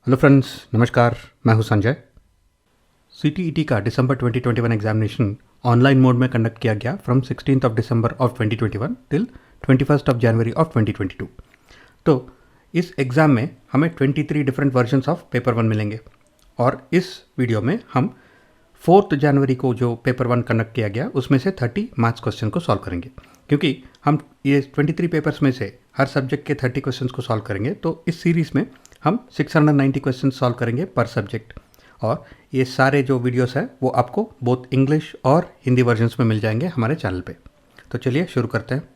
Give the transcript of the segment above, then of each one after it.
Hello friends, नमस्कार। मैं हूं संजय। सीटीईटी का दिसंबर 2021 एग्जामिनेशन ऑनलाइन मोड में कंडक्ट किया गया from 16th of December of 2021 till 21st of January of 2022। तो इस एग्ज़ाम में हमें 23 different versions of paper one मिलेंगे और इस वीडियो में हम 4 जनवरी को जो पेपर वन कंडक्ट किया गया उसमें से 30 मैथ्स क्वेश्चन को सॉल्व करेंगे। क्योंकि हम ये 23 पेपर्स में से हर सब्जेक्ट के 30 क्वेश्चन को सॉल्व करेंगे, तो इस सीरीज़ में हम 690 क्वेश्चन सॉल्व करेंगे पर सब्जेक्ट। और ये सारे जो वीडियोस है वो आपको बोथ इंग्लिश और हिंदी वर्जन्स में मिल जाएंगे हमारे चैनल पे। तो चलिए शुरू करते हैं।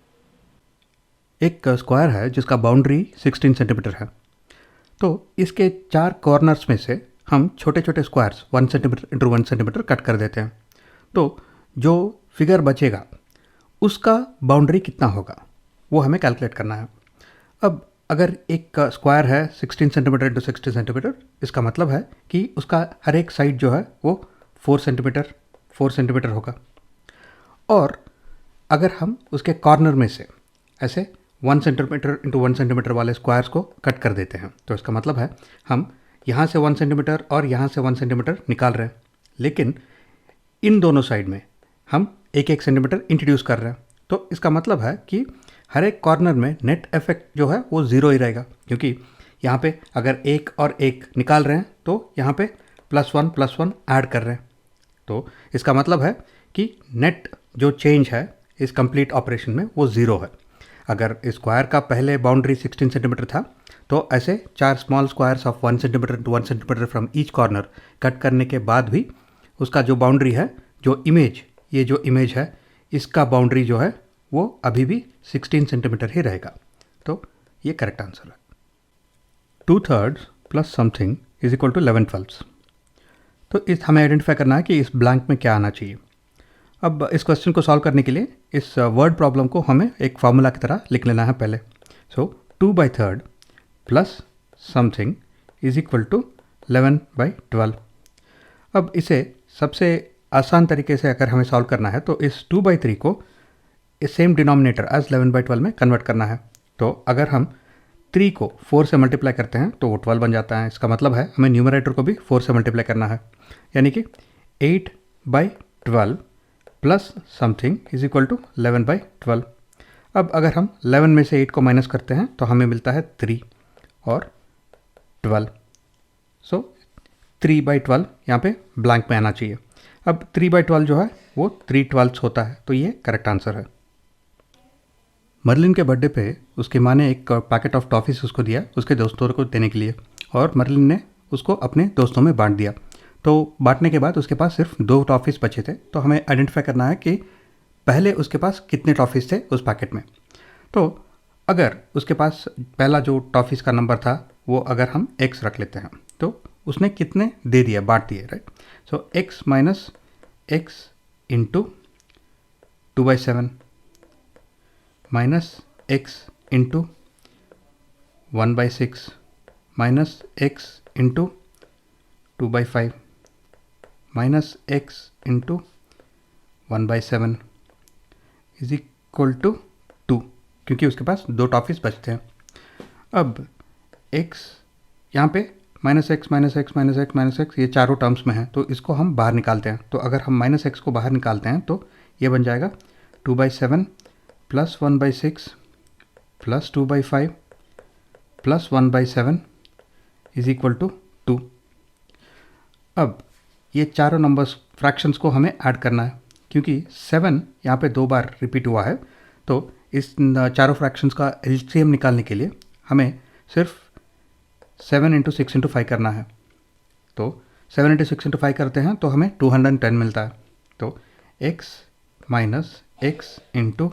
एक स्क्वायर है जिसका बाउंड्री 16 सेंटीमीटर है। तो इसके 4 कॉर्नर्स में से हम छोटे छोटे squares 1 centimetre into 1 centimetre cut कर देते हैं। तो जो फिगर बचेगा उसका बाउंड्री कितना होगा वो हमें कैलकुलेट करना है। अब अगर एक स्क्वायर है 16 सेंटीमीटर इंटू 60 सेंटीमीटर, इसका मतलब है कि उसका हर एक साइड जो है वो 4 सेंटीमीटर होगा। और अगर हम उसके कॉर्नर में से ऐसे 1 सेंटीमीटर इंटू 1 सेंटीमीटर वाले स्क्वायर्स को कट कर देते हैं, तो इसका मतलब है हम यहाँ से 1 सेंटीमीटर और यहाँ से 1 सेंटीमीटर निकाल रहे हैं, लेकिन इन दोनों साइड में हम 1-1 सेंटीमीटर इंट्रोड्यूस कर रहे हैं। तो इसका मतलब है कि हर एक कॉर्नर में नेट इफेक्ट जो है वो ज़ीरो ही रहेगा, क्योंकि यहाँ पे अगर एक और एक निकाल रहे हैं तो यहाँ पे +1 ऐड कर रहे हैं। तो इसका मतलब है कि नेट जो चेंज है इस कंप्लीट ऑपरेशन में वो ज़ीरो है। अगर स्क्वायर का पहले बाउंड्री 16 सेंटीमीटर था, तो ऐसे 4 small squares of 1 centimetre to 1 centimetre from each corner cut करने के बाद भी उसका जो बाउंड्री है, ये जो इमेज है, इसका बाउंड्री जो है वो अभी भी 16 सेंटीमीटर ही रहेगा। तो ये करेक्ट आंसर है। 2/3 plus something is equal to 11/12। तो इस हमें आइडेंटिफाई करना है कि इस ब्लैंक में क्या आना चाहिए। अब इस क्वेश्चन को सॉल्व करने के लिए इस वर्ड प्रॉब्लम को हमें एक फार्मूला की तरह लिख लेना है पहले। So 2/3 plus something is equal to 11/12। अब इसे सबसे आसान तरीके से अगर हमें सॉल्व करना है तो इस 2/3 को इस सेम डिनोमिनेटर एज 11/12 में कन्वर्ट करना है। तो अगर हम 3 को 4 से मल्टीप्लाई करते हैं तो वो 12 बन जाता है। इसका मतलब है हमें न्यूमरेटर को भी 4 से मल्टीप्लाई करना है, यानी कि 8/12 plus something is equal to 11/12। अब अगर हम 11 में से 8 को माइनस करते हैं तो हमें मिलता है 3 और 12। सो 3/12 यहाँ पे ब्लैंक में आना चाहिए। अब 3/12 जो है वो 3/12 होता है, तो ये करेक्ट आंसर है। मर्लिन के बर्थडे पे उसकी माँ ने एक पैकेट ऑफ टॉफ़ीज़ उसको दिया उसके दोस्तों को देने के लिए, और मर्लिन ने उसको अपने दोस्तों में बांट दिया। तो बांटने के बाद उसके पास सिर्फ 2 टॉफ़ीज़ बचे थे। तो हमें आइडेंटिफाई करना है कि पहले उसके पास कितने टॉफ़ीज़ थे उस पैकेट में। तो अगर उसके पास पहला जो टॉफ़ीज़ का नंबर था वो अगर हम x रख लेते हैं, तो उसने कितने दे दिया, बांट दिए, right. So x minus x into 2/7 minus x into 1/6 minus x into 2/5 minus x into 1/7 is equal to 2, क्योंकि उसके पास 2 टॉफ़ीज़ बचते हैं। अब x यहाँ पे minus x minus x minus x minus x ये चारों टर्म्स में है, तो इसको हम बाहर निकालते हैं। तो अगर हम माइनस एक्स को बाहर निकालते हैं तो ये बन जाएगा 2/7 plus 1/6 plus 2/5 plus 1/7 is equal to 2। अब ये चारों नंबर्स फ्रैक्शंस को हमें ऐड करना है, क्योंकि 7 यहाँ पे 2 बार रिपीट हुआ है। तो इस चारों फ्रैक्शंस का एलसीएम निकालने के लिए हमें सिर्फ 7 इंटू 6 इंटू 5 करना है। तो 7 इंटू 6 इंटू 5 करते हैं तो हमें 210 मिलता है। तो x minus x into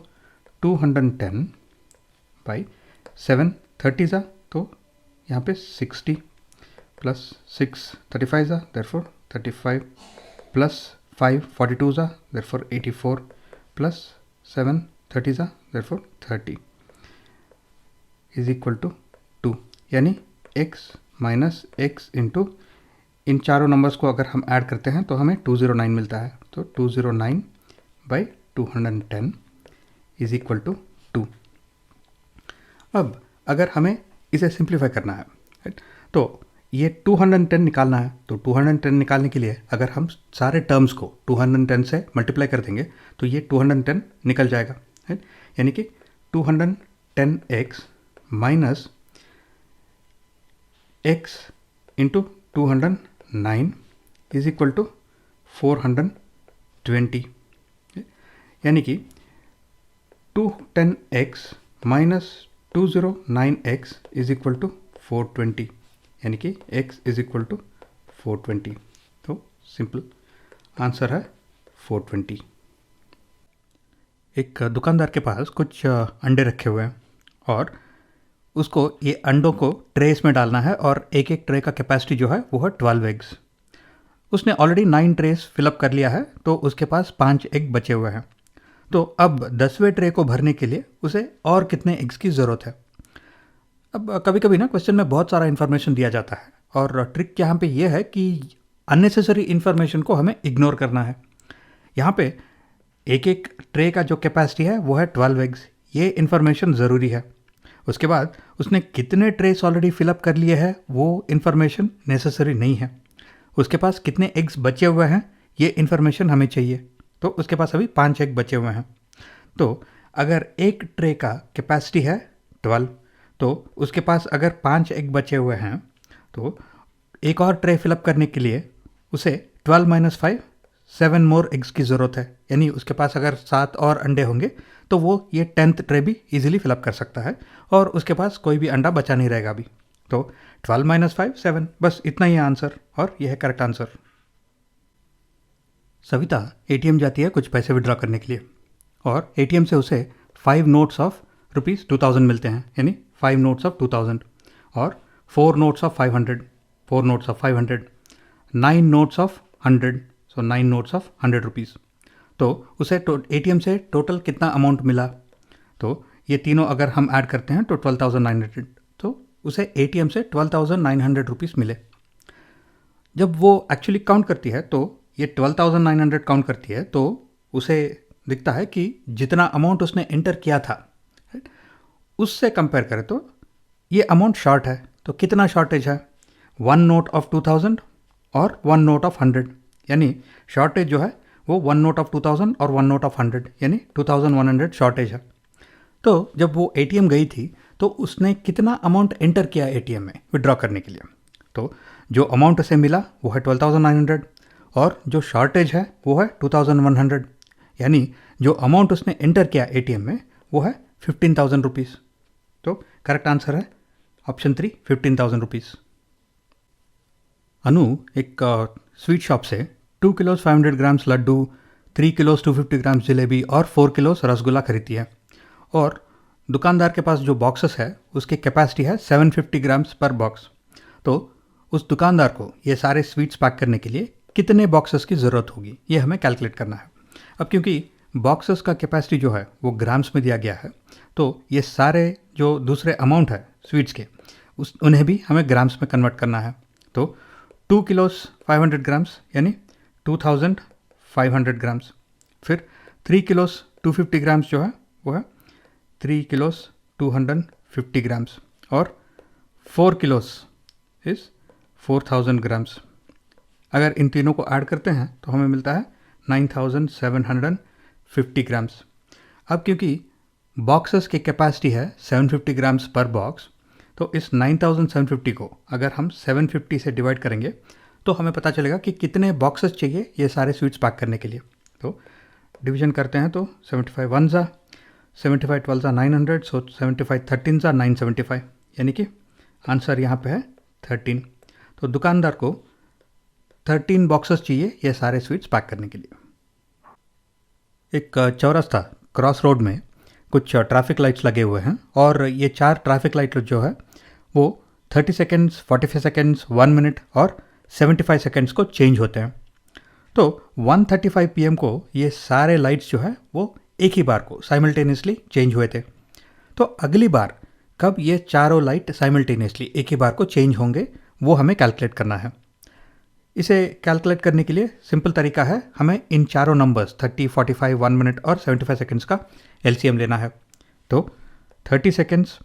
210 by 7 30 ज़ा, तो यहाँ पे 60 प्लस 6 35 ज़ा, देयरफॉर 35 प्लस 5 42 ज़ा, देयरफॉर 84 प्लस 7 30 ज़ा, देयरफॉर 30 इज इक्वल टू 2, यानी x माइनस एक्स इंटू इन चारों नंबर्स को अगर हम ऐड करते हैं तो हमें 209 मिलता है। तो 209/210 इज इक्वल टू 2। अब अगर हमें इसे सिंप्लीफाई करना है, राइट, तो ये 210 निकालना है, तो 210 निकालने के लिए अगर हम सारे टर्म्स को 210 से मल्टीप्लाई कर देंगे तो ये 210 निकल जाएगा, है। यानी कि 210x minus x into 209 is equal to 420, यानी कि 210x minus 209x is equal to 420, यानी कि x इज इक्वल टू 420। तो सिंपल आंसर है 420। एक दुकानदार के पास कुछ अंडे रखे हुए हैं और उसको ये अंडों को ट्रेस में डालना है और एक एक ट्रे का कैपेसिटी जो है वो है 12 एग्स। उसने ऑलरेडी 9 ट्रेस फिलअप कर लिया है, तो उसके पास 5 एग बचे हुए हैं। तो अब 10वें ट्रे को भरने के लिए उसे और कितने एग्स की ज़रूरत है। अब कभी कभी ना क्वेश्चन में बहुत सारा इन्फॉर्मेशन दिया जाता है और ट्रिक यहाँ पे ये है कि अननेसेसरी इन्फॉर्मेशन को हमें इग्नोर करना है। यहाँ पे एक एक ट्रे का जो कैपेसिटी है वो है 12 एग्स, ये इन्फॉर्मेशन ज़रूरी है। उसके बाद उसने कितने ट्रेस ऑलरेडी फिलअप कर लिए हैं वो इन्फॉर्मेशन नेसेसरी नहीं है। उसके पास कितने एग्स बचे हुए हैं ये इन्फॉर्मेशन हमें चाहिए, तो उसके पास अभी 5 एग बचे हुए हैं। तो अगर एक ट्रे का कैपेसिटी है 12, तो उसके पास अगर 5 एग बचे हुए हैं तो एक और ट्रे फिलअप करने के लिए उसे 12 माइनस 5 7 मोर एग्स की ज़रूरत है। यानी उसके पास अगर 7 और अंडे होंगे तो वो ये 10th ट्रे भी इजीली फिलअप कर सकता है और उसके पास कोई भी अंडा बचा नहीं रहेगा अभी। तो 12 माइनस 5 7, बस इतना ही आंसर और यह है करेक्ट आंसर। सविता एटीएम जाती है कुछ पैसे विड्रॉ करने के लिए और एटीएम से उसे 5 नोट्स ऑफ ₹2000 मिलते हैं, यानी 5 नोट्स ऑफ 2000 और 4 notes of 500, 4 notes of 500, 9 notes of 100, so 9 notes of 100 rupees. तो उसे एटीएम से टोटल कितना अमाउंट मिला, तो ये तीनों अगर हम ऐड करते हैं तो 12,900, तो उसे एटीएम से 12,900 रुपीज़ मिले। जब वो एक्चुअली काउंट करती है तो ये 12,900 काउंट करती है, तो उसे दिखता है कि जितना अमाउंट उसने एंटर किया था उससे कंपेयर करें तो ये अमाउंट शॉर्ट है। तो कितना शॉर्टेज है, 1 नोट ऑफ 2000 और 1 नोट ऑफ 100, यानी शॉर्टेज जो है वो 1 नोट ऑफ 2000 और 1 नोट ऑफ 100, यानी 2100 शॉर्टेज है। तो जब वो एटीएम गई थी तो उसने कितना अमाउंट एंटर किया एटीएम में विड्रॉ करने के लिए, तो जो अमाउंट उसे मिला वो है 12,900 और जो शॉर्टेज है वो है 2100, यानी जो अमाउंट उसने एंटर किया एटीएम में वो है 15,000 रुपीज़। तो करेक्ट आंसर है ऑप्शन 3, 15,000 रुपीज़। अनु एक स्वीट शॉप से 2 kilos 500 grams laddu, 3 kilos 250 grams jalebi और 4 किलोस रसगुल्ला खरीदती है और दुकानदार के पास जो बॉक्सेस है उसकी कैपेसिटी है 750 ग्राम्स पर बॉक्स। तो उस दुकानदार को ये सारे स्वीट्स पैक करने के लिए कितने बॉक्सेस की ज़रूरत होगी, ये हमें कैलकुलेट करना है। अब क्योंकि बॉक्सेस का कैपेसिटी जो है वो ग्राम्स में दिया गया है, तो ये सारे जो दूसरे अमाउंट है स्वीट्स के उन्हें भी हमें ग्राम्स में कन्वर्ट करना है। तो 2 किलोस 500 ग्राम्स यानी 2500 ग्राम्स, फिर 3 किलोस 250 ग्राम्स जो है वो है 3 किलोस 250 ग्राम्स और 4 किलोस इज़ 4000 ग्राम्स। अगर इन तीनों को ऐड करते हैं तो हमें मिलता है 9750 ग्राम्स। अब क्योंकि बॉक्सेस की कैपेसिटी है 750 ग्राम्स पर बॉक्स, तो इस 9750 को अगर हम 750 से डिवाइड करेंगे तो हमें पता चलेगा कि कितने बॉक्सेस चाहिए ये सारे स्वीट्स पैक करने के लिए। तो डिवीजन करते हैं तो 75 1 ज़ा 75 12 ज़ा 900, सो 75 13 ज़ा 975, यानी कि आंसर यहाँ पे है 13। तो दुकानदार को 13 बॉक्सेस चाहिए ये सारे स्वीट्स पैक करने के लिए। एक चौरास्ता क्रॉस रोड में कुछ ट्रैफिक लाइट्स लगे हुए हैं और ये 4 ट्रैफिक लाइट जो है वो 30 सेकेंड्स, 45 सेकेंड्स, 1 मिनट और 75 सेकेंड्स को चेंज होते हैं। तो 1:35 PM को ये सारे लाइट्स जो है वो एक ही बार को साइमल्टेनियसली चेंज हुए थे। तो अगली बार कब ये चारों लाइट साइमल्टेनियसली एक ही बार को चेंज होंगे वो हमें कैलकुलेट करना है। इसे कैलकुलेट करने के लिए सिंपल तरीका है, हमें इन चारों नंबर्स 30, 45, 1 मिनट और 75 सेकेंड्स का LCM लेना है। तो 30 सेकेंड्स,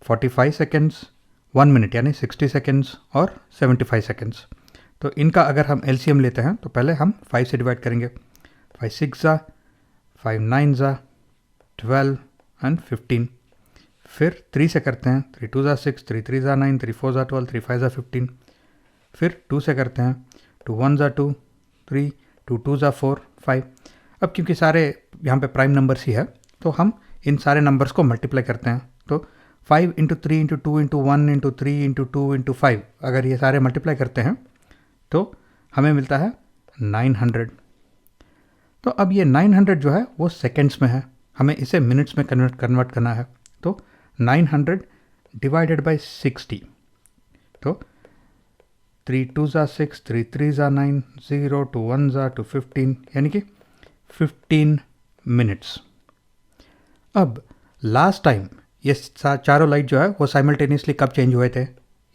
45 सेकेंड्स, 1 मिनट यानी 60 सेकेंड्स और 75 सेकेंड्स। तो इनका अगर हम एलसीएम लेते हैं तो पहले हम 5 से डिवाइड करेंगे। 5 6 ज़ा, 5 9 ज़ा, 12 एंड 15। फिर 3 से करते हैं, 3 2 ज़ा 6, 3 3 ज़ा 9, 3 4 ज़ा 12, 3 5 ज़ा 15। फिर 2 से करते हैं, 2 1 ज़ा 2, 3, 2 2 ज़ा 4, 5। अब क्योंकि सारे यहाँ पे प्राइम नंबर्स ही है तो हम इन सारे नंबर्स को मल्टीप्लाई करते हैं। तो 5 into 3 into 2 into 1 into 3 into 2 into 5 अगर ये सारे मल्टीप्लाई करते हैं तो हमें मिलता है 900। तो अब ये 900 जो है वो सेकेंड्स में है, हमें इसे मिनट्स में कन्वर्ट करना है। तो 900 डिवाइडेड बाय 60। तो 3 2 ज़ा 6, 3 3 ज़ा 9, 0 2 1 ज़ा 2 15 यानी कि 15 मिनट्स। अब लास्ट टाइम ये चारों लाइट जो है वो साइमल्टेनियसली कब चेंज हुए थे?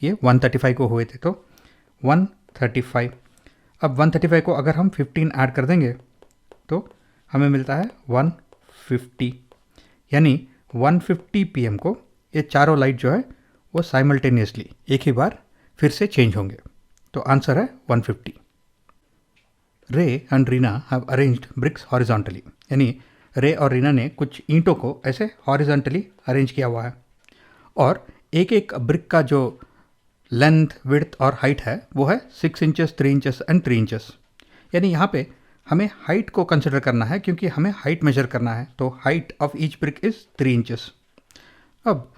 ये 135 को हुए थे। तो 135। अब 135 को अगर हम 15 ऐड कर देंगे तो हमें मिलता है 150 यानी 150 पीएम को ये चारों लाइट जो है वो साइमल्टेनियसली एक ही बार फिर से चेंज होंगे। तो आंसर है 150। Ray and Reena have arranged bricks horizontally यानी रे और रीना ने कुछ ईंटों को ऐसे हॉरिजॉन्टली अरेंज किया हुआ है और एक एक ब्रिक का जो लेंथ विड्थ और हाइट है वो है 6 इंचेस 3 इंचेस एंड 3 इंचेस। यानी यहाँ पे हमें हाइट को कंसिडर करना है क्योंकि हमें हाइट मेजर करना है। तो height of each brick is 3 inches. अब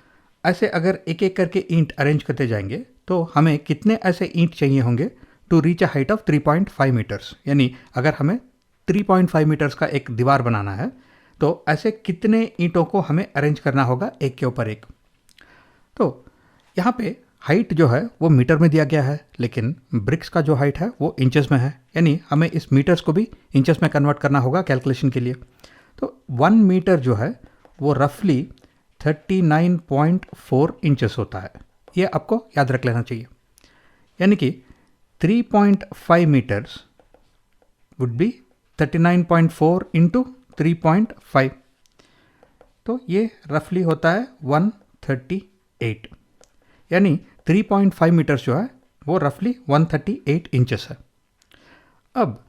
ऐसे अगर एक एक करके ईंट अरेंज करते जाएंगे तो हमें कितने ऐसे ईंट चाहिए होंगे to reach a height of 3.5 metres. यानी अगर हमें 3.5 मीटर्स का एक दीवार बनाना है तो ऐसे कितने ईंटों को हमें अरेंज करना होगा एक के ऊपर एक। तो यहाँ पे हाइट जो है वो मीटर में दिया गया है लेकिन ब्रिक्स का जो हाइट है वो इंचेस में है, यानी हमें इस मीटर्स को भी इंचेस में कन्वर्ट करना होगा कैलकुलेशन के लिए। तो 1 मीटर जो है वो रफली 39.4 इंचेस होता है, ये आपको याद रख लेना चाहिए। यानी कि 3.5 मीटर्स वुड बी 39.4 इंटू 3.5, तो ये रफली होता है 138। यानी 3.5 मीटर्स जो है वो रफली 138 इंचेस है। अब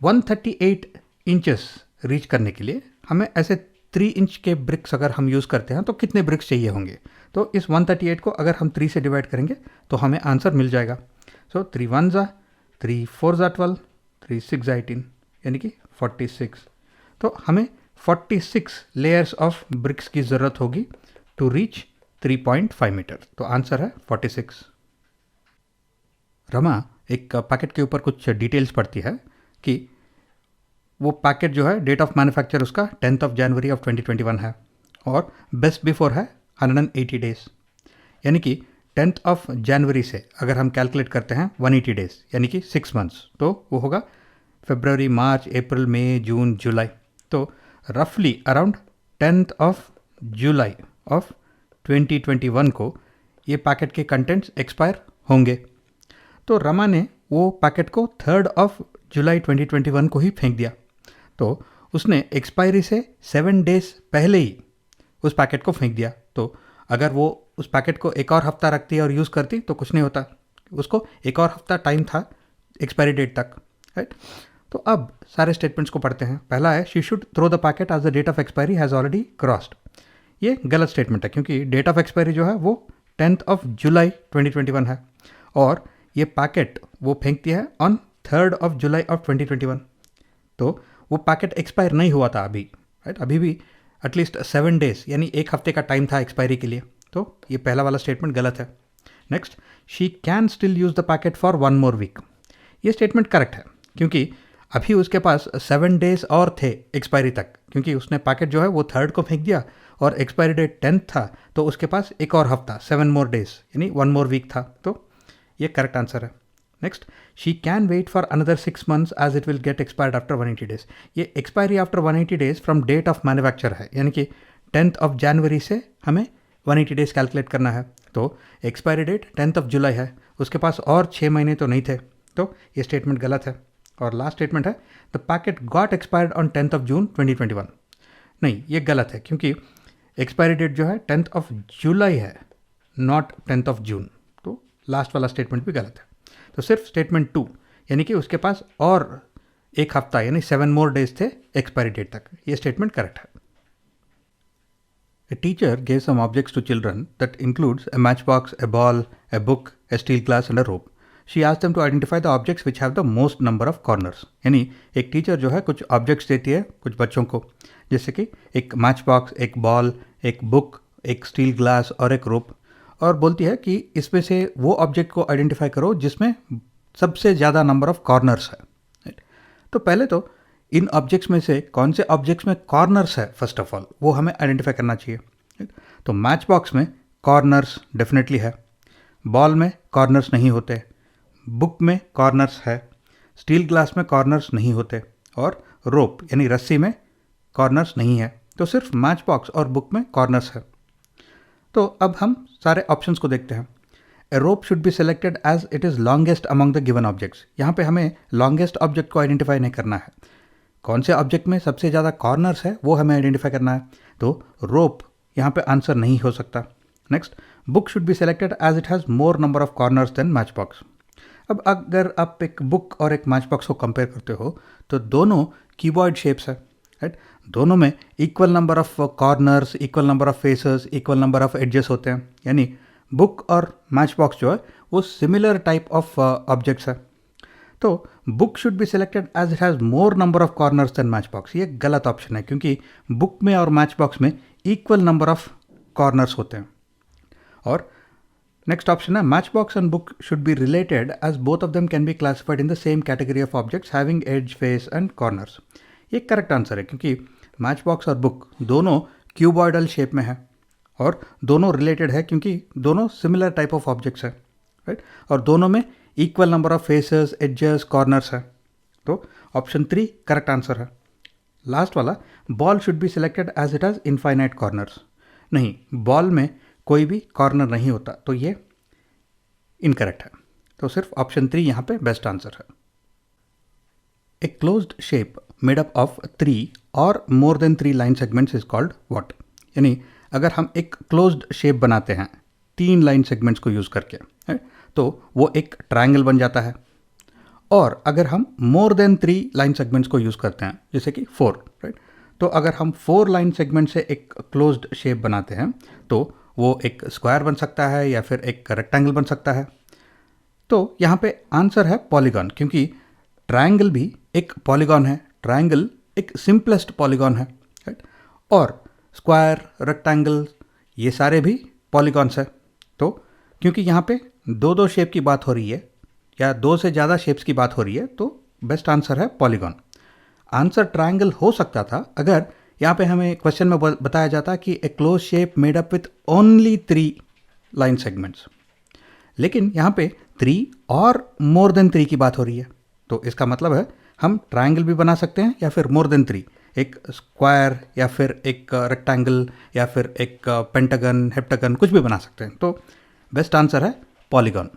138 इंचेस रीच करने के लिए हमें ऐसे 3 इंच के ब्रिक्स अगर हम यूज़ करते हैं तो कितने ब्रिक्स चाहिए होंगे? तो इस 138 को अगर हम 3 से डिवाइड करेंगे तो हमें आंसर मिल जाएगा। सो 3 1 ज़ा, 3 4 ज़ा 12, 3 6 ज़ा 18 यानी कि 46। तो हमें 46 लेयर्स ऑफ ब्रिक्स की ज़रूरत होगी टू रीच 3.5 मीटर। तो आंसर है 46। रमा एक पैकेट के ऊपर कुछ डिटेल्स पढ़ती है कि वो पैकेट जो है डेट ऑफ मैन्युफैक्चर उसका 10th ऑफ जनवरी ऑफ 2021 है और बेस्ट बिफोर है 180 डेज। यानी कि 10th ऑफ जनवरी से अगर हम कैलकुलेट करते हैं 180 डेज यानी कि 6 मंथ्स, तो वो होगा फरवरी मार्च अप्रैल मई जून जुलाई। तो रफली around 10th of July of 2021 को ये पैकेट के कंटेंट्स एक्सपायर होंगे। तो रमा ने वो पैकेट को 3rd ऑफ जुलाई 2021 को ही फेंक दिया। तो उसने एक्सपायरी से 7 डेज पहले ही उस पैकेट को फेंक दिया। तो अगर वो उस पैकेट को एक और हफ्ता रखती और यूज़ करती तो कुछ नहीं होता, उसको एक और हफ्ता टाइम था एक्सपायरी डेट तक, राइट। तो अब सारे स्टेटमेंट्स को पढ़ते हैं। पहला है she should throw the packet as the date of expiry has already crossed. ये गलत स्टेटमेंट है क्योंकि डेट ऑफ एक्सपायरी जो है वो 10th ऑफ जुलाई 2021 है और ये पैकेट वो फेंक दिया है on 3rd of July of 2021। तो वो पैकेट एक्सपायर नहीं हुआ था अभी, राइट। अभी भी एटलीस्ट 7 डेज यानी एक हफ्ते का टाइम था एक्सपायरी के लिए। तो ये पहला वाला स्टेटमेंट गलत है। Next, she can still use the packet for 1 more week. ये स्टेटमेंट करेक्ट है क्योंकि अभी उसके पास 7 डेज और थे एक्सपायरी तक, क्योंकि उसने पैकेट जो है वो 3rd को फेंक दिया और एक्सपायरी डेट 10th था, तो उसके पास एक और हफ्ता 7 मोर डेज यानी 1 मोर वीक था। तो ये करेक्ट आंसर है। Next, she can wait for another 6 months as it will get expired after 180 days. ये expiry after 180 days from date of manufacture है, यानी कि 10th ऑफ जनवरी से हमें 180 डेज कैलकुलेट करना है। तो expiry date 10th of July है, उसके पास और 6 महीने तो नहीं थे, तो ये स्टेटमेंट गलत है। और लास्ट स्टेटमेंट है the packet got expired on 10th of June 2021। नहीं, ये गलत है क्योंकि एक्सपायरी डेट जो है 10th ऑफ जुलाई है, नॉट 10th ऑफ जून, तो लास्ट वाला स्टेटमेंट भी गलत है। तो सिर्फ स्टेटमेंट 2 यानी कि उसके पास और एक हफ्ता यानी 7 मोर डेज थे एक्सपायरी डेट तक, ये स्टेटमेंट करेक्ट है। A teacher gave some objects to children that includes a matchbox, a ball, a book, a steel glass and a rope. She asked them to identify the objects which have the most number of corners. यानी एक teacher जो है कुछ objects देती है कुछ बच्चों को, जैसे कि एक मैच बॉक्स, एक बॉल, एक बुक, एक स्टील ग्लास और एक रोप, और बोलती है कि इसमें से वो ऑब्जेक्ट को आइडेंटिफाई करो जिसमें सबसे ज़्यादा नंबर ऑफ कॉर्नर्स है। तो पहले तो इन ऑब्जेक्ट्स में से कौन से ऑब्जेक्ट्स में कॉर्नर्स है फर्स्ट ऑफ ऑल वो हमें आइडेंटिफाई करना चाहिए। तो मैच बॉक्स में कॉर्नर्स डेफिनेटली है, बॉल में कॉर्नर्स नहीं होते, बुक में कॉर्नर्स है, स्टील ग्लास में कॉर्नर्स नहीं होते, और रोप यानी रस्सी में कॉर्नर्स नहीं है। तो सिर्फ मैच बॉक्स और बुक में कॉर्नर्स है। तो अब हम सारे ऑप्शंस को देखते हैं। A rope should be selected as it is longest among the given objects. यहाँ पे हमें लॉन्गेस्ट ऑब्जेक्ट को आइडेंटिफाई नहीं करना है, कौन से ऑब्जेक्ट में सबसे ज़्यादा कॉर्नर्स है वो हमें आइडेंटिफाई करना है। तो रोप यहाँ पे आंसर नहीं हो सकता। Next, book should be selected as it has more number of corners than match box. अब अगर आप एक बुक और एक मैच बॉक्स को कंपेयर करते हो तो दोनों कीबॉर्ड शेप्स है, राइट। दोनों में equal number of corners, equal number of faces, equal number of edges होते हैं। यानी बुक और मैच बॉक्स जो है वो सिमिलर टाइप ऑफ ऑब्जेक्ट्स है। तो book should be selected as it has more number of corners than match box, ये गलत ऑप्शन है क्योंकि बुक में और मैच बॉक्स में इक्वल नंबर ऑफ कॉर्नर्स होते हैं। और नेक्स्ट ऑप्शन है match box and book should be related as both of them can be classified in the same category of objects having edge, face and corners. ये correct answer है क्योंकि match box और book दोनों cuboidal shape में है और दोनों related है क्योंकि दोनों सिमिलर टाइप ऑफ ऑब्जेक्ट्स है, राइट। और दोनों में equal number of faces, edges, corners है। तो ऑप्शन 3 करेक्ट आंसर है। लास्ट वाला, ball should be selected as it has infinite corners. नहीं, बॉल में कोई भी कॉर्नर नहीं होता, तो ये इनकरेक्ट है। तो सिर्फ ऑप्शन 3 यहाँ पे बेस्ट आंसर है। A closed shape made up of 3 और more than 3 line segments is called what. यानी अगर हम एक क्लोज्ड शेप बनाते हैं 3 लाइन सेगमेंट्स को यूज़ करके, तो वो एक ट्रायंगल बन जाता है। और अगर हम मोर देन 3 लाइन सेगमेंट्स को यूज़ करते हैं जैसे कि 4, राइट, तो अगर हम 4 लाइन सेगमेंट से एक क्लोज्ड शेप बनाते हैं तो वो एक स्क्वायर बन सकता है या फिर एक रेक्टेंगल बन सकता है। तो यहाँ पे आंसर है पॉलीगॉन, क्योंकि ट्रायंगल भी एक पॉलीगॉन है, ट्रायंगल एक सिंपलेस्ट पॉलीगॉन है, राइट। और स्क्वायर, रेक्टेंगल ये सारे भी पॉलीगॉन्स है। तो क्योंकि यहाँ पे 2 शेप की बात हो रही है या 2 से ज़्यादा शेप्स की बात हो रही है, तो बेस्ट आंसर है पॉलीगॉन। आंसर ट्रायंगल हो सकता था अगर यहाँ पे हमें क्वेश्चन में बताया जाता कि a close shape made up with only 3 line segments, लेकिन यहाँ पे 3 और मोर देन 3 की बात हो रही है। तो इसका मतलब है हम ट्रायंगल भी बना सकते हैं या फिर मोर देन 3, एक स्क्वायर या फिर एक रेक्टेंगल या फिर एक पेंटागन, हेप्टागन, कुछ भी बना सकते हैं। तो बेस्ट आंसर है पॉलीगॉन।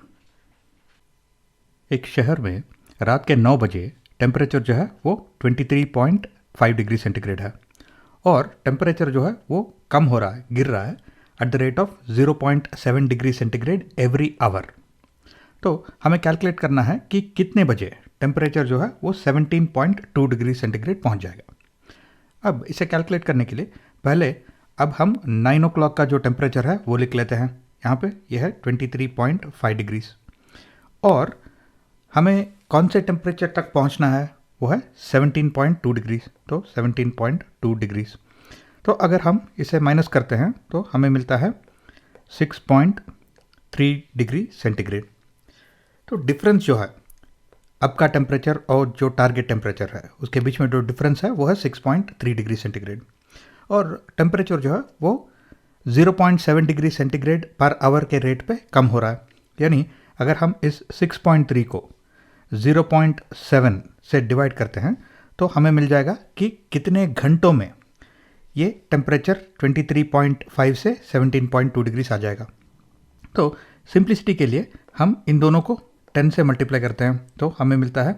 एक शहर में रात के 9 बजे टेम्परेचर जो है वो 23.5 डिग्री सेंटीग्रेड है और टेम्परेचर जो है वो कम हो रहा है, गिर रहा है at the rate of 0.7 degree centigrade every hour. तो हमें कैलकुलेट करना है कि कितने बजे टेम्परेचर जो है वो 17.2 डिग्री सेंटीग्रेड पहुंच जाएगा। अब इसे कैलकुलेट करने के लिए पहले अब हम 9 o'clock का जो टेम्परेचर है वो लिख लेते हैं। यहाँ पे यह है 23.5 डिग्रीज और हमें कौन से टेम्परेचर तक पहुँचना है वो है 17.2 डिग्रीज। तो 17.2 डिग्रीज, तो अगर हम इसे माइनस करते हैं तो हमें मिलता है 6.3 डिग्री सेंटीग्रेड। तो डिफरेंस जो है अब का टेम्परेचर और जो टारगेट टेम्परेचर है उसके बीच में जो डिफरेंस है वो है 6.3 डिग्री सेंटीग्रेड और टेम्परेचर जो है वो 0.7 डिग्री सेंटीग्रेड पर आवर के रेट पे कम हो रहा है। यानी अगर हम इस 6.3 को 0.7 से डिवाइड करते हैं तो हमें मिल जाएगा कि कितने घंटों में ये टेम्परेचर 23.5 से 17.2 डिग्रीज आ जाएगा। तो सिंप्लिसिटी के लिए हम इन दोनों को 10 से मल्टीप्लाई करते हैं तो हमें मिलता है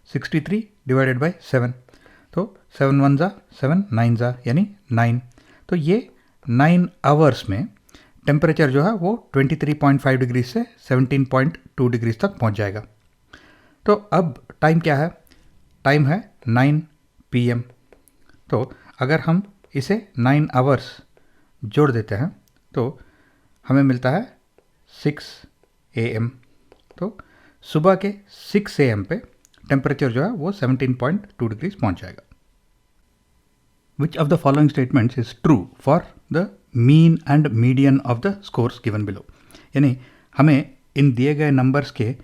63 डिवाइडेड बाई 7। तो 7 1 जा 7, 9 जा यानी 9। तो ये 9 आवर्स में टेम्परेचर जो है वो 23.5 डिग्री से 17.2 डिग्री तक पहुंच जाएगा। तो अब टाइम क्या है? टाइम है 9 PM। तो अगर हम इसे 9 आवर्स जोड़ देते हैं तो हमें मिलता है 6 AM। तो सुबह के 6 AM पे टेम्परेचर जो है वो 17.2 डिग्री पहुंच जाएगा। Which of the following statements is true for the mean and median of the scores given below? यानी हमें इन दिए गए नंबर्स के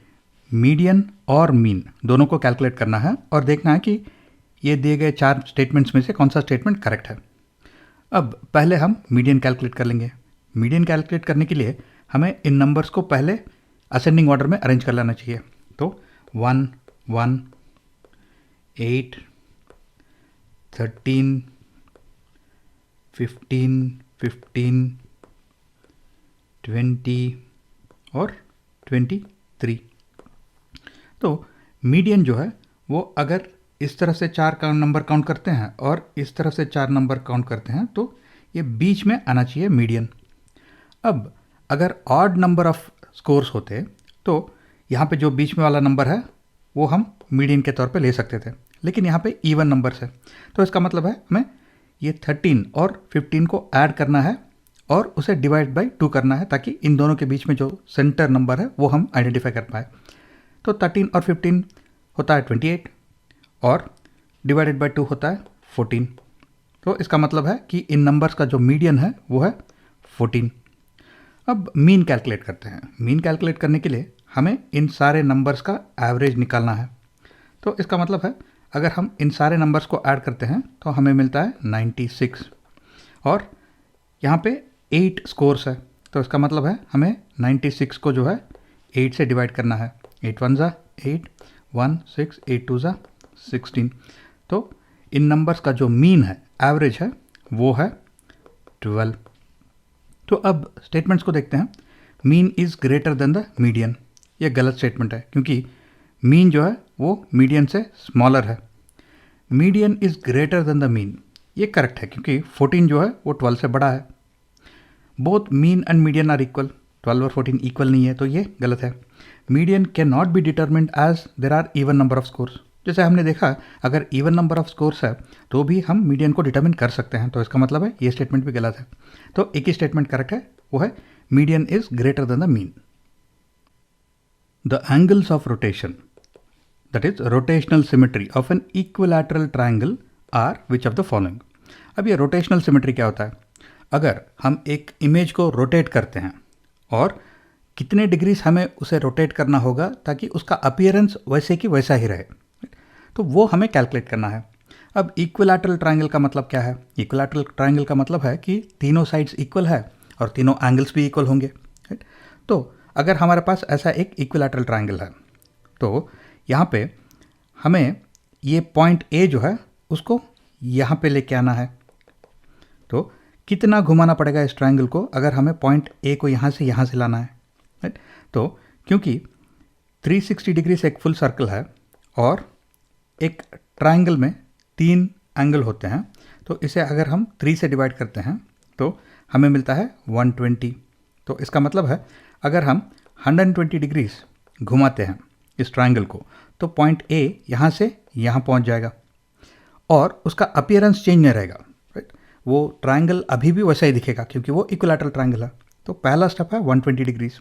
मीडियन और मीन दोनों को कैलकुलेट करना है और देखना है कि ये दिए गए 4 स्टेटमेंट्स में से कौन सा स्टेटमेंट करेक्ट है। अब पहले हम मीडियन कैलकुलेट कर लेंगे। मीडियन कैलकुलेट करने के लिए हमें इन नंबर्स को पहले असेंडिंग ऑर्डर में अरेंज कर लेना चाहिए। तो 1 1 8 13 15 15 20 और 23। तो मीडियन जो है वो अगर इस तरह से 4 का नंबर काउंट करते हैं और इस तरह से 4 नंबर काउंट करते हैं तो ये बीच में आना चाहिए मीडियन। अब अगर ऑड नंबर ऑफ स्कोर्स होते तो यहाँ पे जो बीच में वाला नंबर है वो हम मीडियन के तौर पे ले सकते थे, लेकिन यहाँ पे इवन नंबर्स है तो इसका मतलब है हमें ये 13 और 15 को ऐड करना है और उसे डिवाइड बाय 2 करना है ताकि इन दोनों के बीच में जो सेंटर नंबर है वो हम आइडेंटिफाई कर पाए। तो 13 और 15 होता है 28 और डिवाइडेड बाय 2 होता है 14। तो इसका मतलब है कि इन नंबर्स का जो मीडियन है वो है 14। अब मीन कैलकुलेट करते हैं। मीन कैलकुलेट करने के लिए हमें इन सारे नंबर्स का एवरेज निकालना है। तो इसका मतलब है अगर हम इन सारे नंबर्स को ऐड करते हैं तो हमें मिलता है 96 और यहाँ पे 8 स्कोर्स है तो इसका मतलब है हमें 96 को जो है 8 से डिवाइड करना है। 8 1 ज़ा 8 1 6 8 2 ज़ा 16। तो इन नंबर्स का जो मीन है एवरेज है वो है 12। तो अब स्टेटमेंट्स को देखते हैं। Mean is greater than the median, ये गलत स्टेटमेंट है क्योंकि मीन जो है वो मीडियन से स्मॉलर है। Median is greater than the mean, ये करेक्ट है क्योंकि 14 जो है वो 12 से बड़ा है। Both mean and median are equal, 12 और 14 इक्वल नहीं है तो ये गलत है। Median can not be determined as there are even number of scores. जैसे हमने देखा अगर इवन नंबर ऑफ स्कोर्स है तो भी हम मीडियन को डिटर्मिन कर सकते हैं, तो इसका मतलब है ये स्टेटमेंट भी गलत है। तो एक ही स्टेटमेंट करेक्ट है, वो है median is greater than the mean. The angles of rotation, that is rotational symmetry of an equilateral triangle are which of the following? अब ये rotational symmetry क्या होता है? अगर हम एक इमेज को रोटेट करते हैं और कितने डिग्रीज हमें उसे रोटेट करना होगा ताकि उसका अपीयरेंस वैसे की वैसा ही रहे, तो वो हमें कैलकुलेट करना है। अब इक्विलैटरल ट्रायंगल का मतलब क्या है? इक्विलैटरल ट्रायंगल का मतलब है कि तीनों साइड्स इक्वल है और तीनों एंगल्स भी इक्वल होंगे। तो अगर हमारे पास ऐसा एक इक्विलैटरल ट्रायंगल है तो यहाँ पे हमें ये पॉइंट ए जो है उसको यहाँ पे लेके आना है। तो कितना घुमाना पड़ेगा इस ट्रायंगल को अगर हमें पॉइंट ए को यहाँ से लाना है, राइट? तो क्योंकि 360 डिग्री से एक फुल सर्कल है और एक ट्रायंगल में 3 एंगल होते हैं, तो इसे अगर हम 3 से डिवाइड करते हैं तो हमें मिलता है 120। तो इसका मतलब है अगर हम 120 डिग्रीज घुमाते हैं इस ट्रायंगल को तो पॉइंट ए यहाँ से यहाँ पहुँच जाएगा और उसका अपीयरेंस चेंज नहीं रहेगा, राइट? वो ट्रायंगल अभी भी वैसा ही दिखेगा क्योंकि वो इक्विलैटरल ट्रायंगल है। तो पहला स्टेप है 120 डिग्रीज।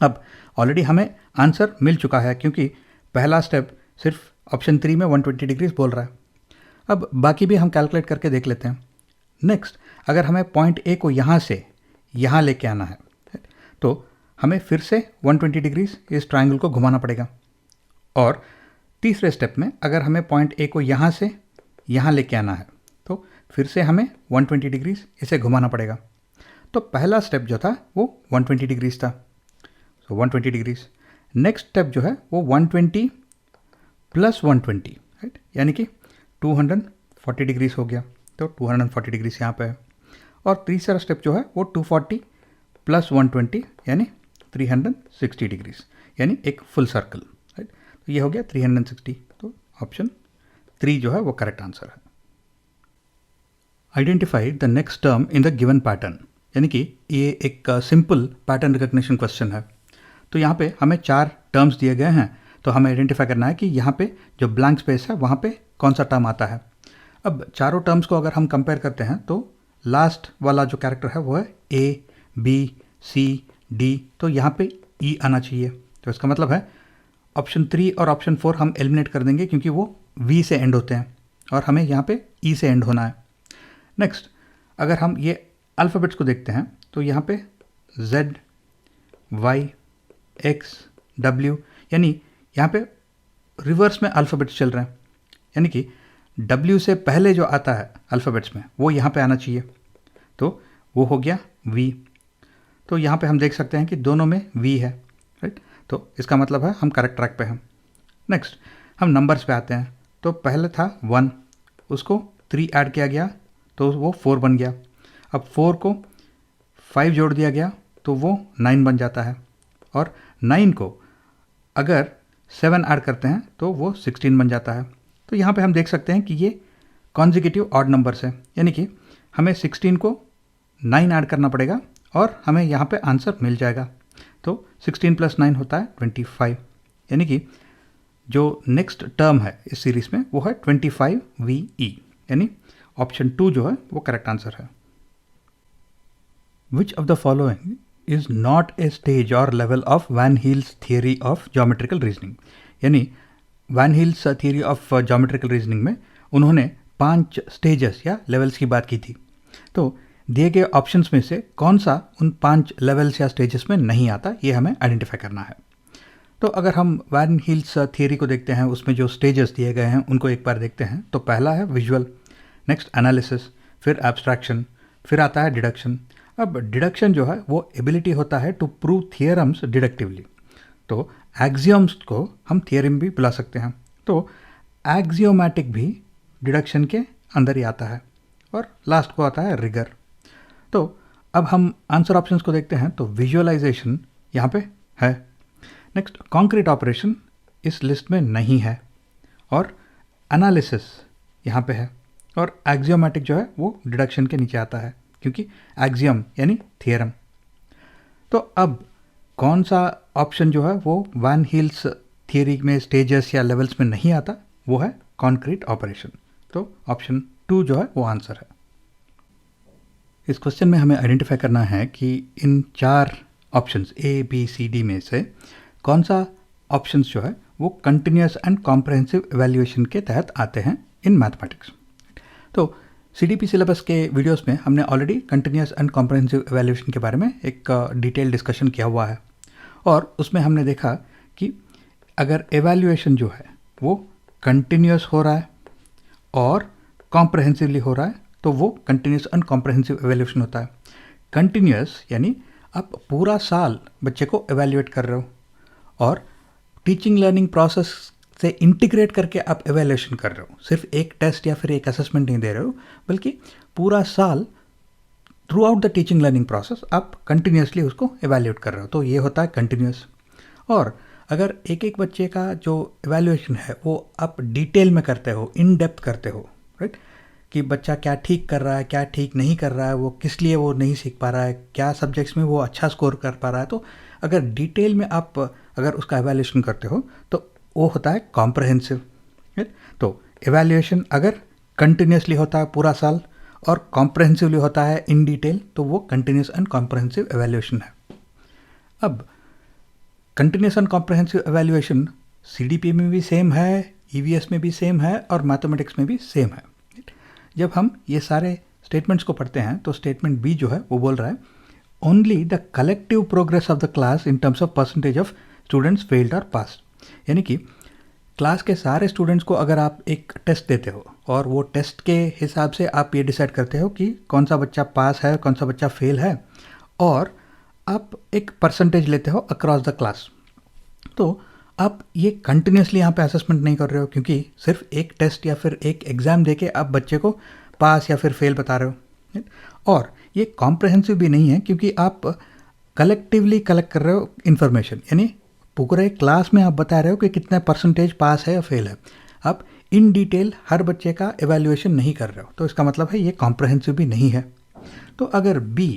अब ऑलरेडी हमें आंसर मिल चुका है क्योंकि पहला स्टेप सिर्फ ऑप्शन 3 में 120 डिग्रीज बोल रहा है। अब बाकी भी हम कैलकुलेट करके देख लेते हैं। नेक्स्ट, अगर हमें पॉइंट ए को यहाँ से यहाँ लेके आना है तो हमें फिर से 120 डिग्रीज इस ट्रायंगल को घुमाना पड़ेगा। और तीसरे स्टेप में अगर हमें पॉइंट ए को यहाँ से यहाँ लेके आना है तो फिर से हमें 120 डिग्रीज इसे घुमाना पड़ेगा। तो पहला स्टेप जो था वो 120 डिग्रीज था, तो 120 डिग्रीज। नेक्स्ट स्टेप जो है वो 120 प्लस 120, राइट? यानी कि 240 डिग्रीज हो गया। तो 240 डिग्रीज यहाँ पे है। और तीसरा स्टेप जो है वो 240 प्लस 120 यानी 360 डिग्रीज, यानी एक फुल सर्कल, राइट? तो ये हो गया 360। तो ऑप्शन 3 जो है वो करेक्ट आंसर है। Identify the next term in the given pattern. यानी कि ये एक सिंपल पैटर्न रिकग्निशन क्वेश्चन है। तो यहाँ पे हमें 4 टर्म्स दिए गए हैं, तो हमें आइडेंटिफाई करना है कि यहाँ पे जो ब्लैंक स्पेस है वहाँ पे कौन सा टर्म आता है। अब चारों टर्म्स को अगर हम कंपेयर करते हैं तो लास्ट वाला जो कैरेक्टर है वो है ए, बी, सी, डी, तो यहाँ पे ई आना चाहिए। तो इसका मतलब है ऑप्शन 3 और ऑप्शन 4 हम एलिमिनेट कर देंगे क्योंकि वो वी से एंड होते हैं और हमें यहाँ पे ई से एंड होना है। नेक्स्ट, अगर हम ये अल्फ़ाबेट्स को देखते हैं तो यहाँ पे Z, Y, X, W, यानी यहाँ पे रिवर्स में अल्फ़ाबेट्स चल रहे हैं, यानी कि W से पहले जो आता है अल्फ़ाबेट्स में वो यहाँ पे आना चाहिए, तो वो हो गया V। तो यहाँ पे हम देख सकते हैं कि दोनों में V है, राइट। तो इसका मतलब है हम करेक्ट ट्रैक पे हैं। नेक्स्ट, हम नंबर्स पे आते हैं। तो पहले था 1, उसको 3 ऐड किया गया तो वो 4 बन गया। अब 4 को 5 जोड़ दिया गया तो वो 9 बन जाता है, और 9 को अगर 7 ऐड करते हैं तो वो 16 बन जाता है। तो यहाँ पे हम देख सकते हैं कि ये कॉन्जिक्यूटिव ऑड नंबर्स है, यानी कि हमें 16 को 9 ऐड करना पड़ेगा और हमें यहाँ पे आंसर मिल जाएगा। तो 16 + 9 होता है 25, यानी कि जो नेक्स्ट टर्म है इस सीरीज में वो है 25VE, यानी ऑप्शन 2 जो है वो करेक्ट आंसर है। Which of the following is not a stage और level of Van Hiele's theory of geometrical reasoning, यानी Van Hiele's theory of geometrical reasoning में उन्होंने 5 स्टेजेस या लेवल्स की बात की थी। तो दिए गए ऑप्शंस में से कौन सा उन 5 लेवल्स या स्टेजेस में नहीं आता, ये हमें आइडेंटिफाई करना है। तो अगर हम वैन हील्स थियरी को देखते हैं, उसमें जो स्टेजेस दिए गए हैं उनको एक बार देखते हैं। तो पहला है विजुअल, नेक्स्ट एनालिसिस, फिर एब्स्ट्रैक्शन, फिर आता है डिडक्शन। अब डिडक्शन जो है वो एबिलिटी होता है टू प्रूव थियरम्स डिडक्टिवली। तो एक्सियम्स को हम थियरम भी बुला सकते हैं। तो एक्सियोमैटिक भी डिडक्शन के अंदर ही आता है, और लास्ट को आता है रिगर। तो अब हम आंसर ऑप्शंस को देखते हैं। तो विजुअलाइजेशन यहाँ पे है, नेक्स्ट कॉन्क्रीट ऑपरेशन इस लिस्ट में नहीं है, और एनालिसिस यहाँ पे है, और एक्सियोमैटिक जो है वो डिडक्शन के नीचे आता है क्योंकि एक्सियम यानी थियरम। तो अब कौन सा ऑप्शन जो है वो वैन हील्स थियरी में स्टेजेस या लेवल्स में नहीं आता, वो है कॉन्क्रीट ऑपरेशन। तो ऑप्शन 2 जो है वो आंसर है। इस क्वेश्चन में हमें आइडेंटिफाई करना है कि इन 4 options A, B, C, D में से कौन सा ऑप्शंस जो है वो कंटिन्यूस एंड कॉम्प्रहेंसिव एवेल्यूएशन के तहत आते हैं इन मैथमेटिक्स। तो CDP सिलेबस के वीडियोस में हमने already continuous and comprehensive evaluation के बारे में एक डिटेल डिस्कशन किया हुआ है, और उसमें हमने देखा कि अगर एवेल्यूएशन जो है वो कंटिन्यूस हो रहा है और कॉम्प्रहेंसिवली हो रहा है तो वो कंटिन्यूस एंड कॉम्प्रहेंसिव एवेल्यूएशन होता है। कंटिन्यूस यानी आप पूरा साल बच्चे को एवेल्यूएट कर रहे हो, और टीचिंग लर्निंग प्रोसेस से इंटीग्रेट करके आप एवेल्यूएशन कर रहे हो। सिर्फ एक टेस्ट या फिर एक असेसमेंट नहीं दे रहे हो, बल्कि पूरा साल through out the teaching learning process आप कंटिन्यूसली उसको एवेल्यूएट कर रहे हो, तो ये होता है कंटिन्यूस। और अगर एक एक बच्चे का जो एवेल्यूएशन है वो आप डिटेल में करते हो, इन डेप्थ करते हो, राइट, कि बच्चा क्या ठीक कर रहा है, क्या ठीक नहीं कर रहा है, वो किस लिए वो नहीं सीख पा रहा है, क्या सब्जेक्ट्स में वो अच्छा स्कोर कर पा रहा है, तो अगर डिटेल में आप अगर उसका एवेल्यूएशन करते हो तो वो होता है कॉम्प्रहेंसिव। तो एवेल्यूएशन अगर कंटिन्यूसली होता है पूरा साल और कॉम्प्रहेंसिवली होता है इन डिटेल, तो वो कंटिन्यूस एंड कॉम्प्रहेंसिव एवेल्यूएशन है। अब continuous and comprehensive evaluation CDP में भी सेम है, EVS में भी सेम है, और मैथमेटिक्स में भी सेम है। जब हम ये सारे स्टेटमेंट्स को पढ़ते हैं तो स्टेटमेंट B जो है वो बोल रहा है only the collective progress of the class in terms of percentage of students failed और पास, यानी कि क्लास के सारे स्टूडेंट्स को अगर आप एक टेस्ट देते हो और वो टेस्ट के हिसाब से आप ये डिसाइड करते हो कि कौन सा बच्चा पास है, कौन सा बच्चा फेल है, और आप एक परसेंटेज लेते हो अक्रॉस द क्लास, तो आप ये कंटिन्यूसली यहाँ पे असेसमेंट नहीं कर रहे हो, क्योंकि सिर्फ एक टेस्ट या फिर एक एग्ज़ाम देके आप बच्चे को पास या फिर फेल बता रहे हो। और ये कॉम्प्रहेंसिव भी नहीं है क्योंकि आप कलेक्टिवली कलेक्ट कर रहे हो इन्फॉर्मेशन, यानी पूरे क्लास में आप बता रहे हो कि कितना परसेंटेज पास है या फेल है। आप इन डिटेल हर बच्चे का एवेल्यूएशन नहीं कर रहे हो, तो इसका मतलब है ये कॉम्प्रहेंसिव भी नहीं है। तो अगर B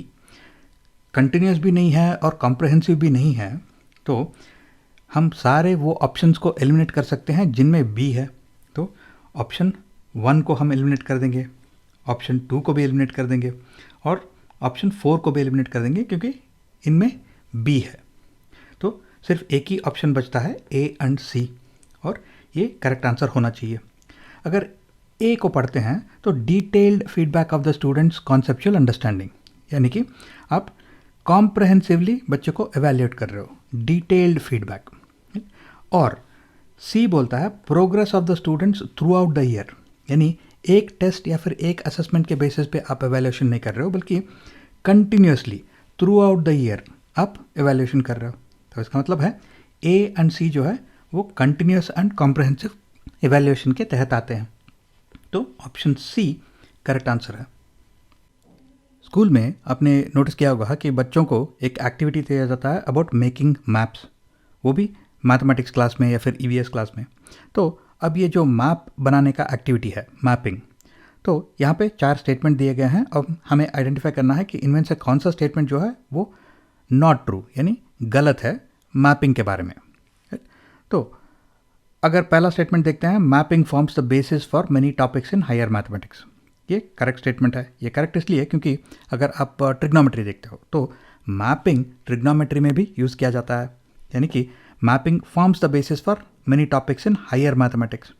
कंटिन्यूस भी नहीं है और कॉम्प्रहेंसिव भी नहीं है, तो हम सारे वो ऑप्शंस को एलिमिनेट कर सकते हैं जिनमें बी है। तो ऑप्शन 1 को हम एलिमिनेट कर देंगे, ऑप्शन 2 को भी एलिमिनेट कर देंगे और ऑप्शन 4 को भी एलिमिनेट कर देंगे क्योंकि इनमें बी है। तो सिर्फ एक ही ऑप्शन बचता है ए एंड सी, और ये करेक्ट आंसर होना चाहिए। अगर ए को पढ़ते हैं तो detailed feedback of the students conceptual understanding, यानी कि आप कॉम्प्रहेंसिवली बच्चे को एवेल्यूएट कर रहे हो, डिटेल्ड फीडबैक। और सी बोलता है progress of the students through out the year, यानी एक टेस्ट या फिर एक असेसमेंट के बेसिस पे आप एवेल्यूएशन नहीं कर रहे हो, बल्कि continuously through out the year आप एवेल्यूएशन कर रहे हो। तो इसका मतलब है ए एंड सी जो है वो कंटिन्यूस एंड कॉम्प्रहेंसिव एवेल्यूएशन के तहत आते हैं। तो ऑप्शन सी करेक्ट आंसर है। स्कूल में आपने नोटिस किया होगा कि बच्चों को एक एक्टिविटी दिया जाता है अबाउट मेकिंग मैप्स, वो भी मैथमेटिक्स क्लास में या फिर ईवीएस क्लास में। तो अब ये जो मैप बनाने का एक्टिविटी है, मैपिंग, तो यहाँ पे 4 स्टेटमेंट दिए गए हैं। अब हमें आइडेंटिफाई करना है कि इनमें से कौन सा स्टेटमेंट जो है वो नॉट ट्रू यानी गलत है मैपिंग के बारे में। तो अगर पहला स्टेटमेंट देखते हैं, mapping forms the basis for many topics in higher mathematics, ये करेक्ट स्टेटमेंट है। ये करेक्ट इसलिए क्योंकि अगर आप ट्रिग्नोमेट्री देखते हो तो मैपिंग ट्रिग्नोमेट्री में भी यूज़ किया जाता है, यानी कि mapping forms the basis for many topics in higher mathematics.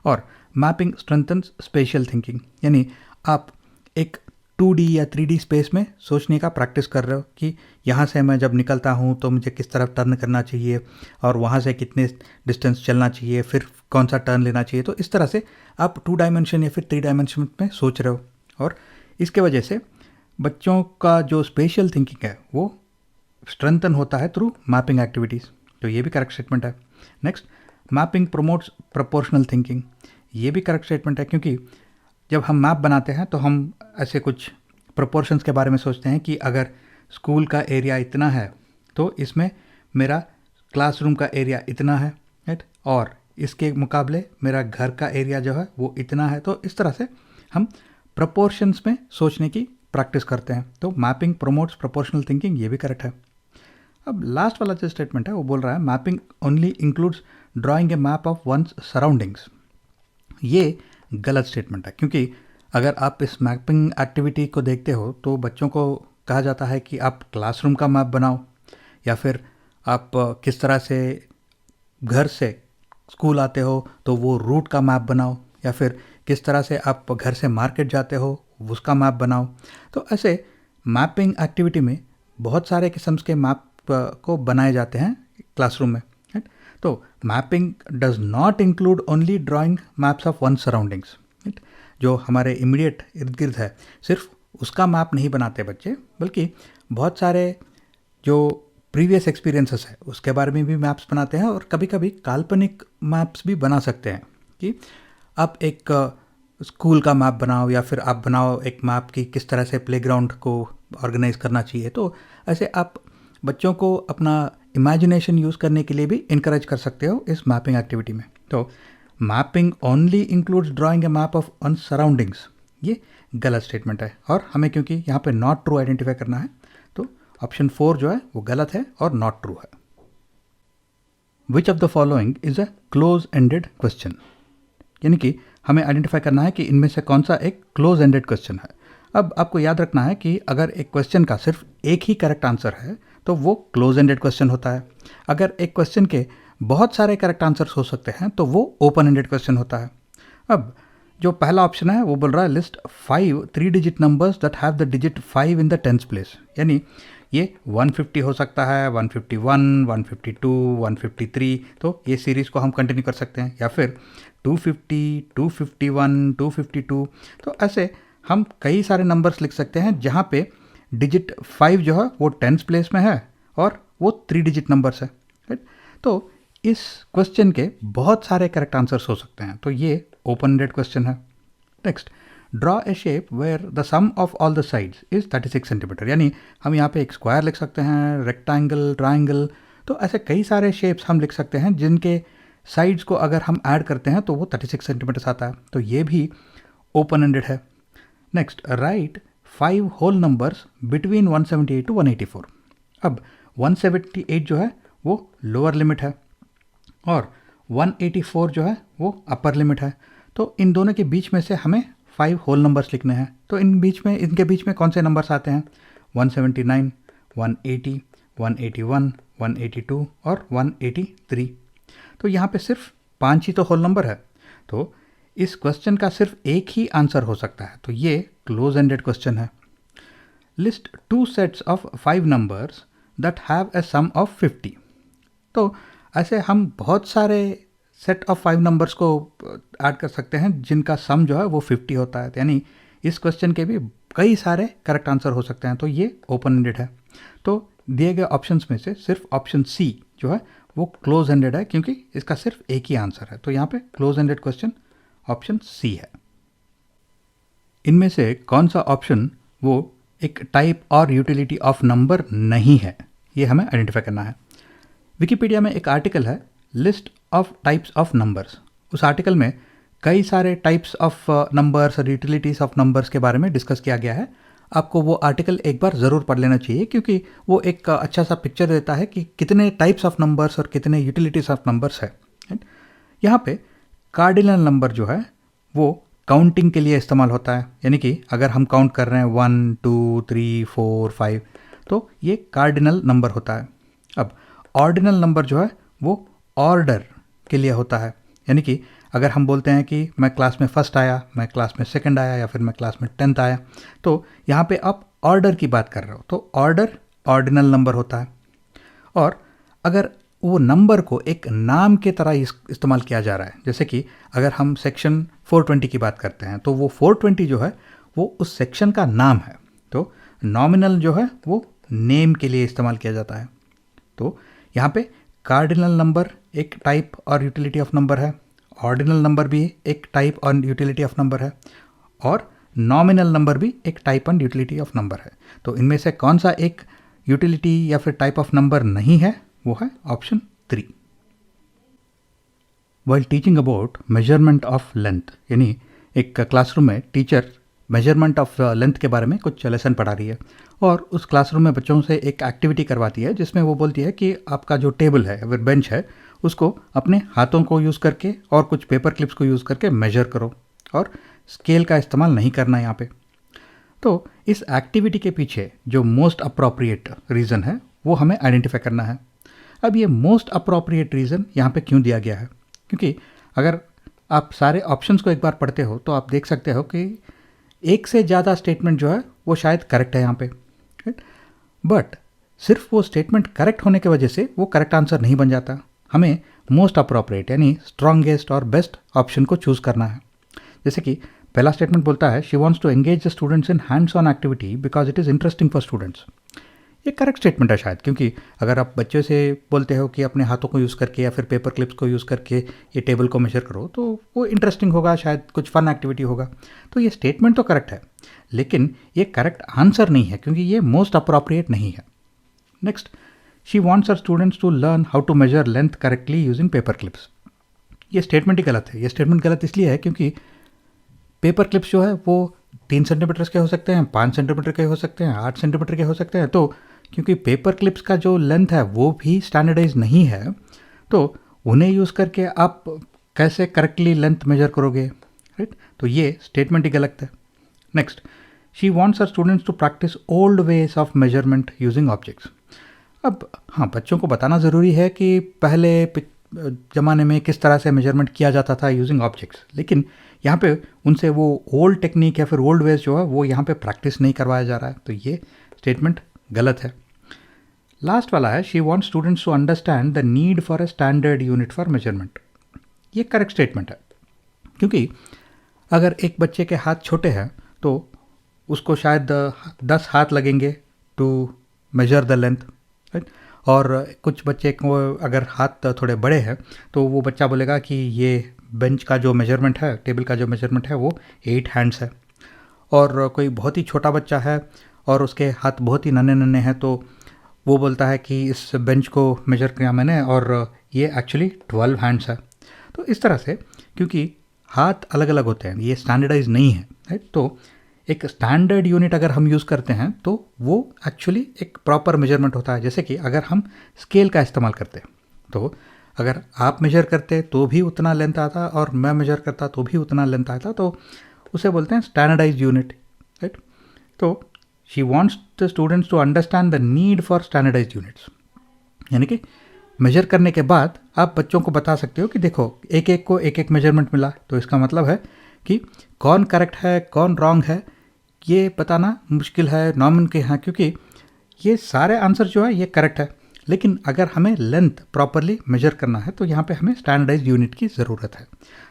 और मैपिंग स्ट्रेंथन्स स्पेशल थिंकिंग, यानी आप एक 2D या 3D स्पेस में सोचने का प्रैक्टिस कर रहे हो कि यहाँ से मैं जब निकलता हूँ तो मुझे किस तरफ टर्न करना चाहिए और वहाँ से कितने डिस्टेंस चलना चाहिए, फिर कौन सा टर्न लेना चाहिए। तो इस तरह से आप 2 डायमेंशन या फिर 3 डायमेंशन में सोच रहे हो, और इसके वजह से बच्चों का जो स्पेशल थिंकिंग है वो स्ट्रेंथन होता है थ्रू मैपिंग एक्टिविटीज़। तो ये भी करेक्ट स्टेटमेंट है। Next, mapping promotes proportional thinking, ये भी करेक्ट स्टेटमेंट है क्योंकि जब हम मैप बनाते हैं तो हम ऐसे कुछ प्रोपोर्शंस के बारे में सोचते हैं कि अगर स्कूल का एरिया इतना है तो इसमें मेरा क्लासरूम का एरिया इतना है, राइट, और इसके मुकाबले मेरा घर का एरिया जो है वो इतना है। तो इस तरह से हम प्रोपोर्शंस में सोचने की प्रैक्टिस करते हैं। तो मैपिंग प्रमोट्स प्रोपोर्शनल थिंकिंग, ये भी करेक्ट है। अब लास्ट वाला जो स्टेटमेंट है वो बोल रहा है mapping only includes drawing a map of one's surroundings, ये गलत स्टेटमेंट है क्योंकि अगर आप इस मैपिंग एक्टिविटी को देखते हो तो बच्चों को कहा जाता है कि आप क्लासरूम का मैप बनाओ, या फिर आप किस तरह से घर से स्कूल आते हो तो वो रूट का मैप बनाओ, या फिर किस तरह से आप घर से मार्केट जाते हो उसका मैप बनाओ। तो ऐसे मैपिंग एक्टिविटी में बहुत सारे किस्म के मैप को बनाए जाते हैं क्लासरूम में, राइट। तो mapping does not include only drawing maps of one surroundings, right. जो हमारे इमीडिएट इर्द गिर्द है सिर्फ उसका मैप नहीं बनाते बच्चे, बल्कि बहुत सारे जो प्रीवियस एक्सपीरियंसेस है उसके बारे में भी मैप्स बनाते हैं, और कभी कभी काल्पनिक मैप्स भी बना सकते हैं कि आप एक स्कूल का मैप बनाओ, या फिर आप बनाओ एक मैप की किस तरह से प्लेग्राउंड को ऑर्गेनाइज करना चाहिए। तो ऐसे आप बच्चों को अपना इमेजिनेशन यूज़ करने के लिए भी इनकरेज कर सकते हो इस मैपिंग एक्टिविटी में। तो mapping only includes drawing a map of on surroundings, ये गलत स्टेटमेंट है, और हमें क्योंकि यहाँ पे नॉट ट्रू आइडेंटिफाई करना है तो ऑप्शन 4 जो है वो गलत है और नॉट ट्रू है। Which of the following is a close ended question, यानी कि हमें आइडेंटिफाई करना है कि इनमें से कौन सा एक क्लोज एंडेड क्वेश्चन है। अब आपको याद रखना है कि अगर एक क्वेश्चन का सिर्फ एक ही करेक्ट आंसर है तो वो क्लोज एंडेड क्वेश्चन होता है। अगर एक क्वेश्चन के बहुत सारे करेक्ट आंसर्स हो सकते हैं तो वो ओपन एंडेड क्वेश्चन होता है। अब जो पहला ऑप्शन है वो बोल रहा है list 5 3 digit numbers that have the digit 5 in the tenth place, यानी ये 150 हो सकता है, 151, 152, 153। तो ये सीरीज़ को हम कंटिन्यू कर सकते हैं, या फिर 250, 251, 252। तो ऐसे हम कई सारे नंबर्स लिख सकते हैं जहाँ पे डिजिट 5 जो है वो टेंथ प्लेस में है और वो 3 डिजिट नंबर्स है, राइट। तो इस क्वेश्चन के बहुत सारे करेक्ट आंसर्स हो सकते हैं, तो ये ओपन एंडेड क्वेश्चन है। Next, draw a shape where the sum of all the sides is 36 centimetre, यानी हम यहाँ पे एक स्क्वायर लिख सकते हैं, रेक्टेंगल, ट्राइंगल। तो ऐसे कई सारे शेप्स हम लिख सकते हैं जिनके साइड्स को अगर हम ऐड करते हैं तो वो 36 सेंटीमीटर आता है, तो ये भी ओपन एंडेड है। Next, write 5 whole numbers between 178 to 184। अब 178 जो है वो लोअर लिमिट है और 184 जो है वो अपर लिमिट है। तो इन दोनों के बीच में से हमें 5 होल नंबर्स लिखने हैं। तो इनके बीच में कौन से नंबर्स आते हैं? 179, 180, 181, 182 और 183। तो यहाँ पे सिर्फ 5 ही तो होल नंबर है। तो इस क्वेश्चन का सिर्फ एक ही आंसर हो सकता है। तो ये क्लोज एंडेड क्वेश्चन है। List 2 sets of 5 numbers that have a sum of 50। तो ऐसे हम बहुत सारे सेट ऑफ 5 नंबर्स को ऐड कर सकते हैं जिनका सम जो है वो 50 होता है। यानी इस क्वेश्चन के भी कई सारे करेक्ट आंसर हो सकते हैं। तो ये ओपन एंडेड है। तो दिए गए ऑप्शंस में से सिर्फ ऑप्शन सी जो है वो क्लोज एंडेड है, क्योंकि इसका सिर्फ एक ही आंसर है। तो यहाँ पे close ended question option C है। इनमें से कौन सा ऑप्शन वो एक टाइप और यूटिलिटी ऑफ नंबर नहीं है, ये हमें आइडेंटिफाई करना है। विकिपीडिया में एक आर्टिकल है list of types of numbers. उस आर्टिकल में कई सारे टाइप्स ऑफ नंबर्स और यूटिलिटीज़ ऑफ नंबर्स के बारे में डिस्कस किया गया है। आपको वो आर्टिकल एक बार ज़रूर पढ़ लेना चाहिए, क्योंकि वो एक अच्छा सा पिक्चर देता है कि कितने टाइप्स ऑफ नंबर्स और कितने यूटिलिटीज़ ऑफ नंबर्स है। यहाँ पे कार्डिनल नंबर जो है वो काउंटिंग के लिए इस्तेमाल होता है। यानी कि अगर हम काउंट कर रहे हैं 1, 2, 3, 4, 5, तो ये कार्डिनल नंबर होता है। अब ऑर्डिनल नंबर जो है वो ऑर्डर के लिए होता है। यानी कि अगर हम बोलते हैं कि मैं क्लास में फर्स्ट आया, मैं क्लास में सेकंड आया या फिर मैं क्लास में 10th आया, तो यहाँ पे आप ऑर्डर की बात कर रहे हो, तो ऑर्डर ऑर्डिनल नंबर होता है। और अगर वो नंबर को एक नाम के तरह इस्तेमाल किया जा रहा है, जैसे कि अगर हम सेक्शन 420 की बात करते हैं, तो वो 420 जो है वो उस सेक्शन का नाम है। तो नॉमिनल जो है वो नेम के लिए इस्तेमाल किया जाता है। तो यहाँ पे कार्डिनल नंबर एक टाइप और यूटिलिटी ऑफ नंबर है, ऑर्डिनल नंबर भी एक टाइप और यूटिलिटी ऑफ नंबर है, और नॉमिनल नंबर भी एक type and utility of number है। तो इनमें से कौन सा एक यूटिलिटी या फिर टाइप ऑफ नंबर नहीं है? वो है option 3। While teaching about measurement of length, यानी एक क्लासरूम में टीचर मेजरमेंट ऑफ लेंथ के बारे में कुछ लेसन पढ़ा रही है और उस क्लासरूम में बच्चों से एक एक्टिविटी करवाती है जिसमें वो बोलती है कि आपका जो टेबल है या फिर बेंच है उसको अपने हाथों को यूज़ करके और कुछ पेपर क्लिप्स को यूज़ करके मेजर करो और स्केल का इस्तेमाल नहीं करना यहाँ पे। तो इस एक्टिविटी के पीछे जो मोस्ट अप्रोप्रिएट रीज़न है वो हमें आइडेंटिफाई करना है। अब ये मोस्ट अप्रोप्रिएट रीज़न यहाँ पे क्यों दिया गया है? क्योंकि अगर आप सारे ऑप्शंस को एक बार पढ़ते हो तो आप देख सकते हो कि एक से ज़्यादा स्टेटमेंट जो है वो शायद करेक्ट है यहाँ पे, राइट? बट सिर्फ वो स्टेटमेंट करेक्ट होने की वजह से वो करेक्ट आंसर नहीं बन जाता। हमें मोस्ट अप्रोप्रिएट यानी स्ट्रॉन्गेस्ट और बेस्ट ऑप्शन को चूज़ करना है। जैसे कि पहला स्टेटमेंट बोलता है she wants to engage the students in hands on activity because it is interesting for students. ये करेक्ट स्टेटमेंट है शायद, क्योंकि अगर आप बच्चे से बोलते हो कि अपने हाथों को यूज़ करके या फिर पेपर क्लिप्स को यूज़ करके ये टेबल को मेजर करो तो वो इंटरेस्टिंग होगा, शायद कुछ फन एक्टिविटी होगा। तो ये स्टेटमेंट तो करेक्ट है, लेकिन ये करेक्ट आंसर नहीं है क्योंकि ये मोस्ट अप्रोप्रिएट नहीं है। Next, she wants her students to learn how to measure length correctly using paper clips. ये स्टेटमेंट ही गलत है। ये स्टेटमेंट गलत इसलिए है क्योंकि पेपर क्लिप्स जो है वो 3 सेंटीमीटर के हो सकते हैं, 5 सेंटीमीटर के हो सकते हैं, 8 सेंटीमीटर के हो सकते हैं। तो क्योंकि पेपर क्लिप्स का जो लेंथ है वो भी स्टैंडर्डाइज नहीं है, तो उन्हें यूज़ करके आप कैसे करेक्टली लेंथ मेजर करोगे, राइट? तो ये स्टेटमेंट ही गलत है। Next, she wants her students to practice old ways of measurement using objects. अब हाँ, बच्चों को बताना ज़रूरी है कि पहले ज़माने में किस तरह से मेजरमेंट किया जाता था यूजिंग ऑब्जेक्ट्स, लेकिन यहाँ पे उनसे वो ओल्ड टेक्निक या फिर ओल्ड वेज जो है वो यहाँ पे प्रैक्टिस नहीं करवाया जा रहा है। तो ये स्टेटमेंट गलत है। लास्ट वाला है she wants students to understand the need for a standard unit for measurement. ये करेक्ट स्टेटमेंट है, क्योंकि अगर एक बच्चे के हाथ छोटे हैं तो उसको शायद 10 हाथ लगेंगे to measure the length, right? और कुछ बच्चे को अगर हाथ थोड़े बड़े हैं तो वो बच्चा बोलेगा कि ये बेंच का जो मेजरमेंट है, टेबल का जो मेजरमेंट है वो 8 हैंड्स है। और कोई बहुत ही छोटा बच्चा है और उसके हाथ बहुत ही नन्हे नन्हे हैं तो वो बोलता है कि इस बेंच को मेजर किया मैंने और ये एक्चुअली 12 हैंड्स है। तो इस तरह से क्योंकि हाथ अलग अलग होते हैं, ये स्टैंडर्डाइज नहीं है, राइट? तो एक स्टैंडर्ड यूनिट अगर हम यूज़ करते हैं तो वो एक्चुअली एक प्रॉपर मेजरमेंट होता है। जैसे कि अगर हम स्केल का इस्तेमाल करते हैं तो अगर आप मेजर करते तो भी उतना लेंथ आता और मैं मेजर करता तो भी उतना लेंथ आता, तो उसे बोलते हैं स्टैंडर्डाइज यूनिट, राइट। तो she wants the students to understand the need for standardize units, यानी कि मेजर करने के बाद आप बच्चों को बता सकते हो कि देखो एक एक को एक एक मेजरमेंट मिला, तो इसका मतलब है कि कौन करेक्ट है कौन रॉन्ग है ये बताना मुश्किल है, नामुमकिन है, क्योंकि ये सारे आंसर जो है ये करेक्ट है, लेकिन अगर हमें लेंथ प्रॉपरली मेजर करना है तो यहाँ पे हमें स्टैंडर्डाइज यूनिट की ज़रूरत है।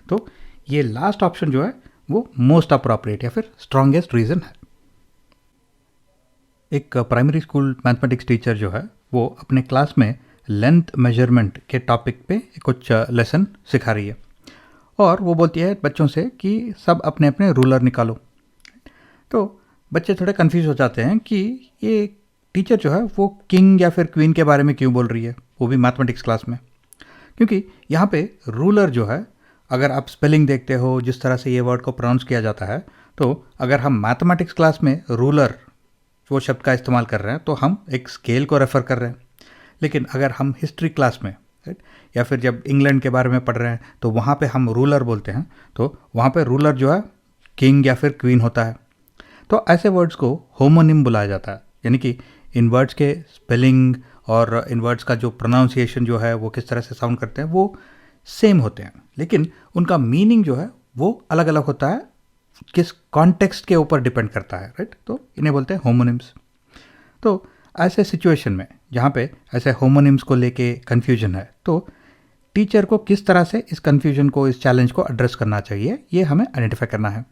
तो ये लास्ट ऑप्शन जो है वो मोस्ट अप्रोप्रिएट या फिर स्ट्रॉन्गेस्ट रीज़न है। एक प्राइमरी स्कूल मैथमेटिक्स टीचर जो है वो अपने क्लास में लेंथ मेजरमेंट के टॉपिक पे कुछ लेसन सिखा रही है और वो बोलती है बच्चों से कि सब अपने अपने रूलर निकालो। तो बच्चे थोड़े कंफ्यूज हो जाते हैं कि ये टीचर जो है वो किंग या फिर क्वीन के बारे में क्यों बोल रही है, वो भी मैथमेटिक्स क्लास में। क्योंकि यहाँ पे रूलर जो है, अगर आप स्पेलिंग देखते हो जिस तरह से ये वर्ड को प्रोनाउंस किया जाता है, तो अगर हम मैथमेटिक्स क्लास में रूलर वो शब्द का इस्तेमाल कर रहे हैं तो हम एक स्केल को रेफ़र कर रहे हैं। लेकिन अगर हम हिस्ट्री क्लास में या फिर जब इंग्लैंड के बारे में पढ़ रहे हैं तो वहाँ पे हम रूलर बोलते हैं, तो वहाँ पे रूलर जो है किंग या फिर क्वीन होता है। तो ऐसे वर्ड्स को होमोनिम बुलाया जाता है, यानी कि इन वर्ड्स के स्पेलिंग और इन वर्ड्स का जो प्रोनाउंसिएशन जो है वो किस तरह से साउंड करते हैं वो सेम होते हैं, लेकिन उनका मीनिंग जो है वो अलग अलग होता है, किस कॉन्टेक्स्ट के ऊपर डिपेंड करता है, राइट। तो इन्हें बोलते हैं होमोनिम्स। तो ऐसे सिचुएशन में जहाँ पे ऐसे होमोनिम्स को लेके कन्फ्यूजन है, तो टीचर को किस तरह से इस कन्फ्यूजन को, इस चैलेंज को एड्रेस करना चाहिए, ये हमें आइडेंटिफाई करना है।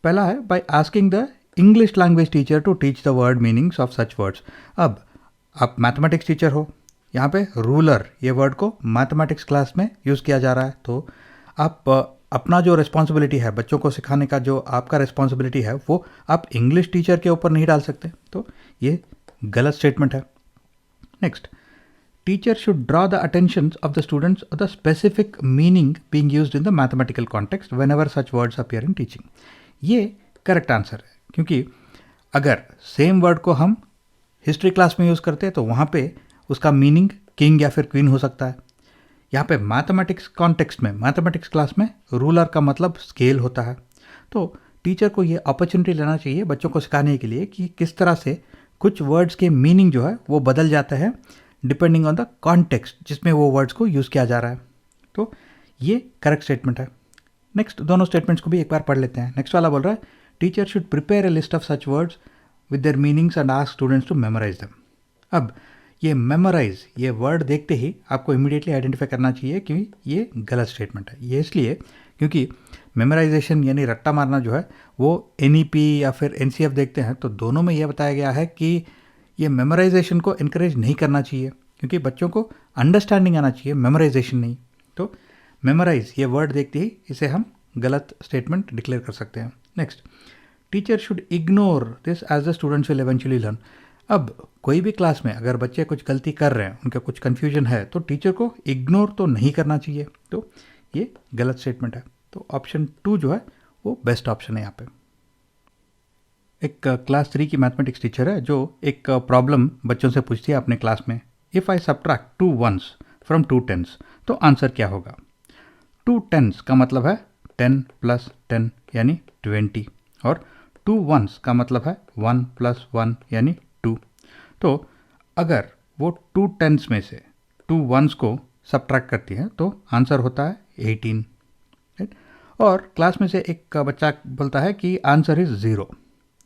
पहला है by asking the English language teacher to teach the word meanings of such words. अब आप मैथमेटिक्स टीचर हो, यहाँ पे रूलर ये वर्ड को मैथमेटिक्स क्लास में यूज़ किया जा रहा है, तो आप अपना जो रिस्पॉन्सिबिलिटी है बच्चों को सिखाने का, जो आपका रिस्पॉन्सिबिलिटी है वो आप इंग्लिश टीचर के ऊपर नहीं डाल सकते, तो ये गलत स्टेटमेंट है। Next, teacher should draw the attention of the students the specific meaning being used in the mathematical context whenever such words appear in teaching. ये करेक्ट आंसर है, क्योंकि अगर सेम वर्ड को हम हिस्ट्री क्लास में use करते हैं तो वहाँ पे उसका मीनिंग किंग या फिर क्वीन हो सकता है। यहाँ पे मैथमेटिक्स कॉन्टेक्स्ट में, मैथमेटिक्स क्लास में रूलर का मतलब स्केल होता है। तो टीचर को ये अपॉर्चुनिटी लेना चाहिए बच्चों को सिखाने के लिए कि किस तरह से कुछ वर्ड्स के मीनिंग जो है वो बदल जाता है डिपेंडिंग ऑन द कॉन्टेक्स्ट जिसमें वो वर्ड्स को यूज़ किया जा रहा है। तो ये करेक्ट स्टेटमेंट है। नेक्स्ट दोनों स्टेटमेंट्स को भी एक बार पढ़ लेते हैं। नेक्स्ट वाला बोल रहा है teacher should prepare a list of such words with their meanings and ask students to memorize them. अब ये मेमोराइज ये वर्ड देखते ही आपको इमीडिएटली आइडेंटिफाई करना चाहिए कि ये गलत स्टेटमेंट है। ये इसलिए क्योंकि मेमोराइजेशन यानी रट्टा मारना जो है वो एनईपी या फिर एनसीएफ देखते हैं तो दोनों में यह बताया गया है कि ये मेमोराइजेशन को इनकरेज नहीं करना चाहिए, क्योंकि बच्चों को अंडरस्टैंडिंग आना चाहिए, मेमोराइजेशन नहीं। तो मेमोराइज ये वर्ड देखते ही इसे हम गलत स्टेटमेंट डिक्लेयर कर सकते हैं। Next, teacher should ignore this as the students will eventually learn. अब कोई भी क्लास में अगर बच्चे कुछ गलती कर रहे हैं, उनका कुछ कन्फ्यूजन है, तो टीचर को इग्नोर तो नहीं करना चाहिए, तो ये गलत स्टेटमेंट है। तो ऑप्शन 2 जो है वो बेस्ट ऑप्शन है यहाँ पे। एक क्लास 3 की मैथमेटिक्स टीचर है जो एक प्रॉब्लम बच्चों से पूछती है अपने क्लास में, if I subtract 2 ones from 2 10s तो आंसर क्या होगा। 2 10s का मतलब है 10 + 10 यानी 20, और 2 ones का मतलब है 1 + 1 यानी 2। तो अगर वो 2 10s में से 2 ones को सब्ट्रैक्ट करती है तो आंसर होता है 18, राइट। और क्लास में से एक बच्चा बोलता है कि आंसर इज़ 0,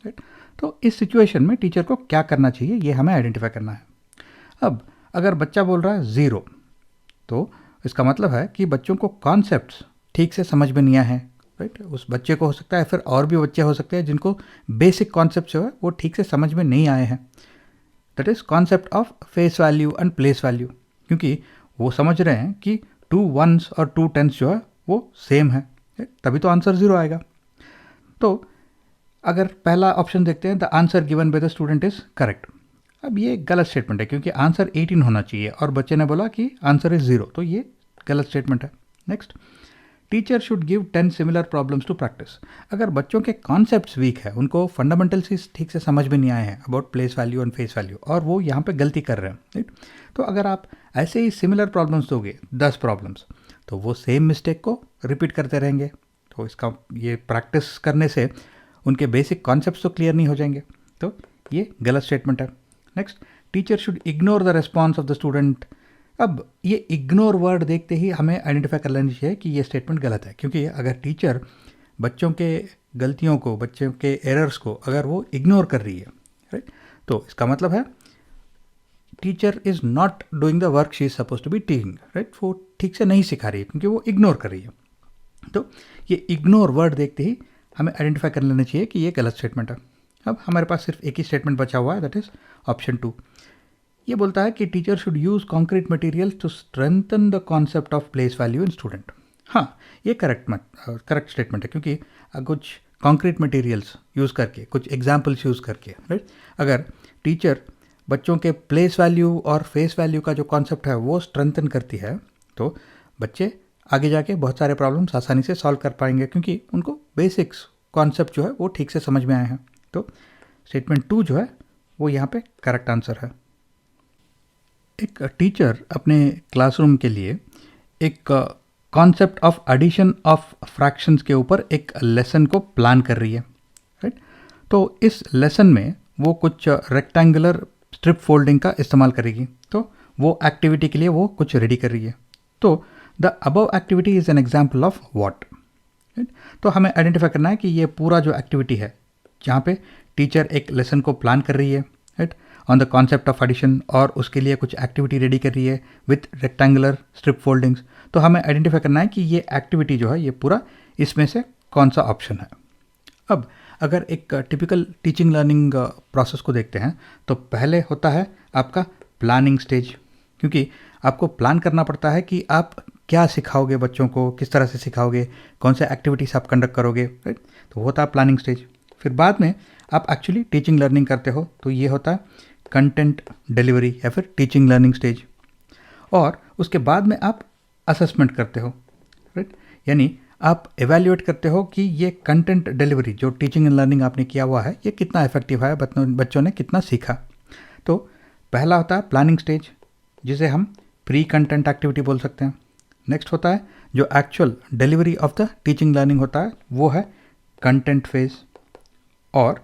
राइट। तो इस सिचुएशन में टीचर को क्या करना चाहिए ये हमें आइडेंटिफाई करना है। अब अगर बच्चा बोल रहा है 0 तो इसका मतलब है कि बच्चों को कॉन्सेप्ट्स ठीक से समझ में नहीं आए हैं, राइट। उस बच्चे को हो सकता है, फिर और भी बच्चे हो सकते हैं जिनको बेसिक कॉन्सेप्ट जो है वो ठीक से समझ में नहीं आए हैं। That is concept of face value and place value, क्योंकि वो समझ रहे हैं कि 2 ones और 2 10s जो है वो सेम है, तभी तो आंसर 0 आएगा। तो अगर पहला ऑप्शन देखते हैं, the answer given by the student is correct. अब ये गलत स्टेटमेंट है क्योंकि आंसर 18 होना चाहिए और बच्चे ने बोला कि आंसर इज़ 0, तो ये गलत स्टेटमेंट है। Next, teacher should give 10 similar problems to practice. अगर बच्चों के कॉन्सेप्ट्स वीक है, उनको फंडामेंटल्स ही ठीक से समझ में नहीं आए हैं about place value and face value, और वो यहाँ पे गलती कर रहे हैं, राइट, तो अगर आप ऐसे ही सिमिलर प्रॉब्लम्स दोगे 10 प्रॉब्लम्स, तो वो सेम मिस्टेक को रिपीट करते रहेंगे। तो इसका ये प्रैक्टिस करने से उनके बेसिक कॉन्सेप्ट्स तो क्लियर नहीं हो जाएंगे, तो ये गलत स्टेटमेंट है। Next, teacher should ignore the response of the student. अब ये इग्नोर वर्ड देखते ही हमें आइडेंटिफाई कर लेना चाहिए कि ये स्टेटमेंट गलत है, क्योंकि अगर टीचर बच्चों के गलतियों को, बच्चों के एरर्स को अगर वो इग्नोर कर रही है, राइट, तो इसका मतलब है teacher is not doing the work she is suppose to be teaching, right, वो ठीक से नहीं सिखा रही है क्योंकि वो इग्नोर कर रही है। तो ये इग्नोर वर्ड देखते ही हमें आइडेंटिफाई कर लेना चाहिए कि ये गलत स्टेटमेंट है। अब हमारे पास सिर्फ एक ही स्टेटमेंट बचा हुआ है, दैट इज़ ऑप्शन 2। ये बोलता है कि teacher should use concrete materials to strengthen the concept of place value in student. हाँ, ये करेक्ट स्टेटमेंट है, क्योंकि कुछ कॉन्क्रीट मटेरियल्स यूज़ करके, कुछ एग्जाम्पल्स यूज़ करके, राइट, अगर टीचर बच्चों के प्लेस वैल्यू और फेस वैल्यू का जो कॉन्सेप्ट है वो स्ट्रेंथन करती है, तो बच्चे आगे जाके बहुत सारे प्रॉब्लम्स आसानी से सॉल्व कर पाएंगे, क्योंकि उनको बेसिक्स कॉन्सेप्ट जो है वो ठीक से समझ में आए हैं। तो स्टेटमेंट 2 जो है वो यहाँ पे करेक्ट आंसर है। एक टीचर अपने क्लासरूम के लिए एक concept of addition of fractions के ऊपर एक लेसन को प्लान कर रही है, राइट। तो इस लेसन में वो कुछ रेक्टेंगुलर स्ट्रिप फोल्डिंग का इस्तेमाल करेगी, तो वो एक्टिविटी के लिए वो कुछ रेडी कर रही है। तो the above activity is an example of what, right. तो हमें आइडेंटिफाई करना है कि ये पूरा जो एक्टिविटी है जहाँ पे टीचर एक लेसन को प्लान कर रही है, right, on the concept of addition, और उसके लिए कुछ एक्टिविटी रेडी कर रही है विथ रेक्टेंगुलर स्ट्रिप फोल्डिंग्स, तो हमें आइडेंटिफाई करना है कि ये एक्टिविटी जो है ये पूरा इसमें से कौन सा ऑप्शन है। अब अगर एक टिपिकल टीचिंग लर्निंग प्रोसेस को देखते हैं, तो पहले होता है आपका प्लानिंग स्टेज, क्योंकि आपको प्लान करना पड़ता है कि आप क्या सिखाओगे बच्चों को, किस तरह से सिखाओगे, कौन से एक्टिविटीज आप कंडक्ट करोगे, राइट, तो होता है प्लानिंग स्टेज। फिर बाद में आप एक्चुअली टीचिंग लर्निंग करते हो, तो ये होता है कंटेंट डिलीवरी या फिर टीचिंग लर्निंग स्टेज। और उसके बाद में आप असेसमेंट करते हो, राइट, यानी आप एवेल्युएट करते हो कि ये कंटेंट डिलीवरी जो टीचिंग एंड लर्निंग आपने किया हुआ है ये कितना इफेक्टिव है, बच्चों ने कितना सीखा। तो पहला होता है प्लानिंग स्टेज, जिसे हम प्री कंटेंट एक्टिविटी बोल सकते हैं। नेक्स्ट होता है जो actual delivery of the teaching learning होता है, वो है कंटेंट फेज। और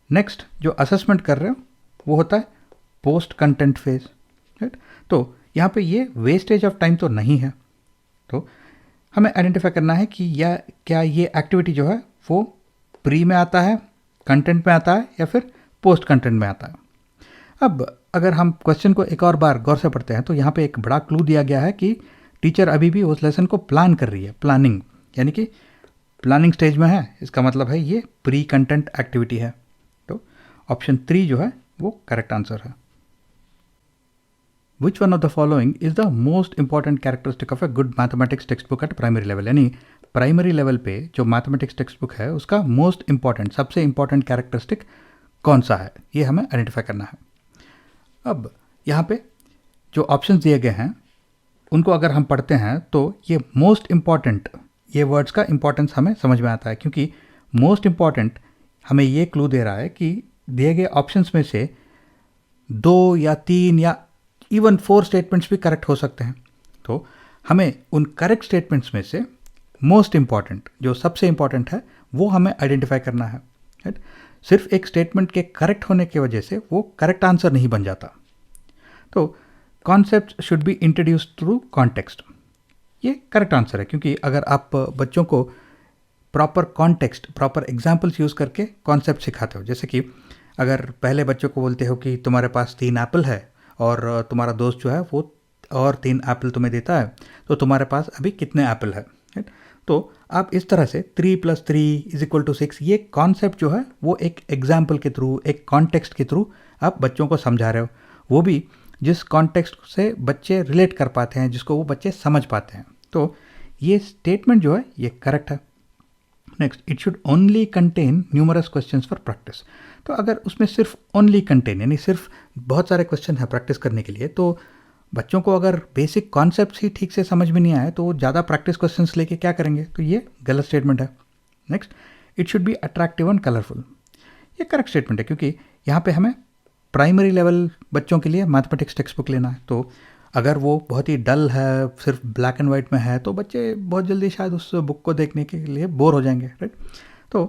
नेक्स्ट जो असेसमेंट कर रहे हो वो होता है पोस्ट कंटेंट फेज, राइट। तो यहाँ पे ये वेस्टेज ऑफ टाइम तो नहीं है, तो हमें आइडेंटिफाई करना है कि क्या ये एक्टिविटी जो है वो प्री में आता है, कंटेंट में आता है, या फिर पोस्ट कंटेंट में आता है। अब अगर हम क्वेश्चन को एक और बार गौर से पढ़ते हैं, तो यहाँ पे एक बड़ा क्लू दिया गया है कि टीचर अभी भी उस लेसन को प्लान कर रही है, प्लानिंग यानी कि प्लानिंग स्टेज में है, इसका मतलब है ये प्री कंटेंट एक्टिविटी है। तो ऑप्शन 3 जो है वो करेक्ट आंसर है। Which one of the following is the most important characteristic of a good mathematics textbook at primary level? यानी प्राइमरी लेवल पे जो मैथमेटिक्स टेक्स्ट बुक है उसका मोस्ट इंपॉर्टेंट, सबसे इंपॉर्टेंट कैरेक्टरिस्टिक कौन सा है, ये हमें आइडेंटिफाई करना है। अब यहाँ पे जो ऑप्शंस दिए गए हैं उनको अगर हम पढ़ते हैं तो ये मोस्ट इंपॉर्टेंट, ये वर्ड्स का इंपॉर्टेंस हमें समझ में आता है, क्योंकि मोस्ट इंपॉर्टेंट हमें ये क्लू दे रहा है कि दिए गए ऑप्शंस में से 2 या 3 या इवन 4 स्टेटमेंट्स भी करेक्ट हो सकते हैं। तो हमें उन करेक्ट स्टेटमेंट्स में से मोस्ट इंपॉर्टेंट, जो सबसे इंपॉर्टेंट है, वो हमें आइडेंटिफाई करना है, राइट। सिर्फ एक स्टेटमेंट के करेक्ट होने की वजह से वो करेक्ट आंसर नहीं बन जाता। तो concept should be introduced through context, ये करेक्ट आंसर है, क्योंकि अगर आप बच्चों को proper context, proper examples use करके कॉन्सेप्ट सिखाते हो, जैसे कि अगर पहले बच्चों को बोलते हो कि तुम्हारे पास 3 एप्पल है और तुम्हारा दोस्त जो है वो और 3 एप्पल तुम्हें देता है, तो तुम्हारे पास अभी कितने एप्पल है, राइट। तो आप इस तरह से 3 + 3 = 6, ये कॉन्सेप्ट जो है वो एक एग्जाम्पल के थ्रू, एक कॉन्टेक्स्ट के थ्रू आप बच्चों को समझा रहे हो, वो भी जिस कॉन्टेक्स्ट से बच्चे रिलेट कर पाते हैं, जिसको वो बच्चे समझ पाते हैं। तो ये स्टेटमेंट जो है ये करेक्ट है। Next, it should only contain numerous questions for practice. तो अगर उसमें सिर्फ ओनली कंटेन यानी सिर्फ बहुत सारे क्वेश्चन है प्रैक्टिस करने के लिए, तो बच्चों को अगर बेसिक कॉन्सेप्ट्स ही ठीक से समझ में नहीं आए तो वो ज़्यादा प्रैक्टिस क्वेश्चंस लेके क्या करेंगे, तो ये गलत स्टेटमेंट है। Next, it should be attractive and colourful, ये करेक्ट स्टेटमेंट है, क्योंकि यहाँ पे हमें प्राइमरी लेवल बच्चों के लिए मैथमेटिक्स टेक्स्ट बुक लेना है। तो अगर वो बहुत ही डल है, सिर्फ ब्लैक एंड वाइट में है, तो बच्चे बहुत जल्दी शायद उस बुक को देखने के लिए बोर हो जाएंगे, राइट। तो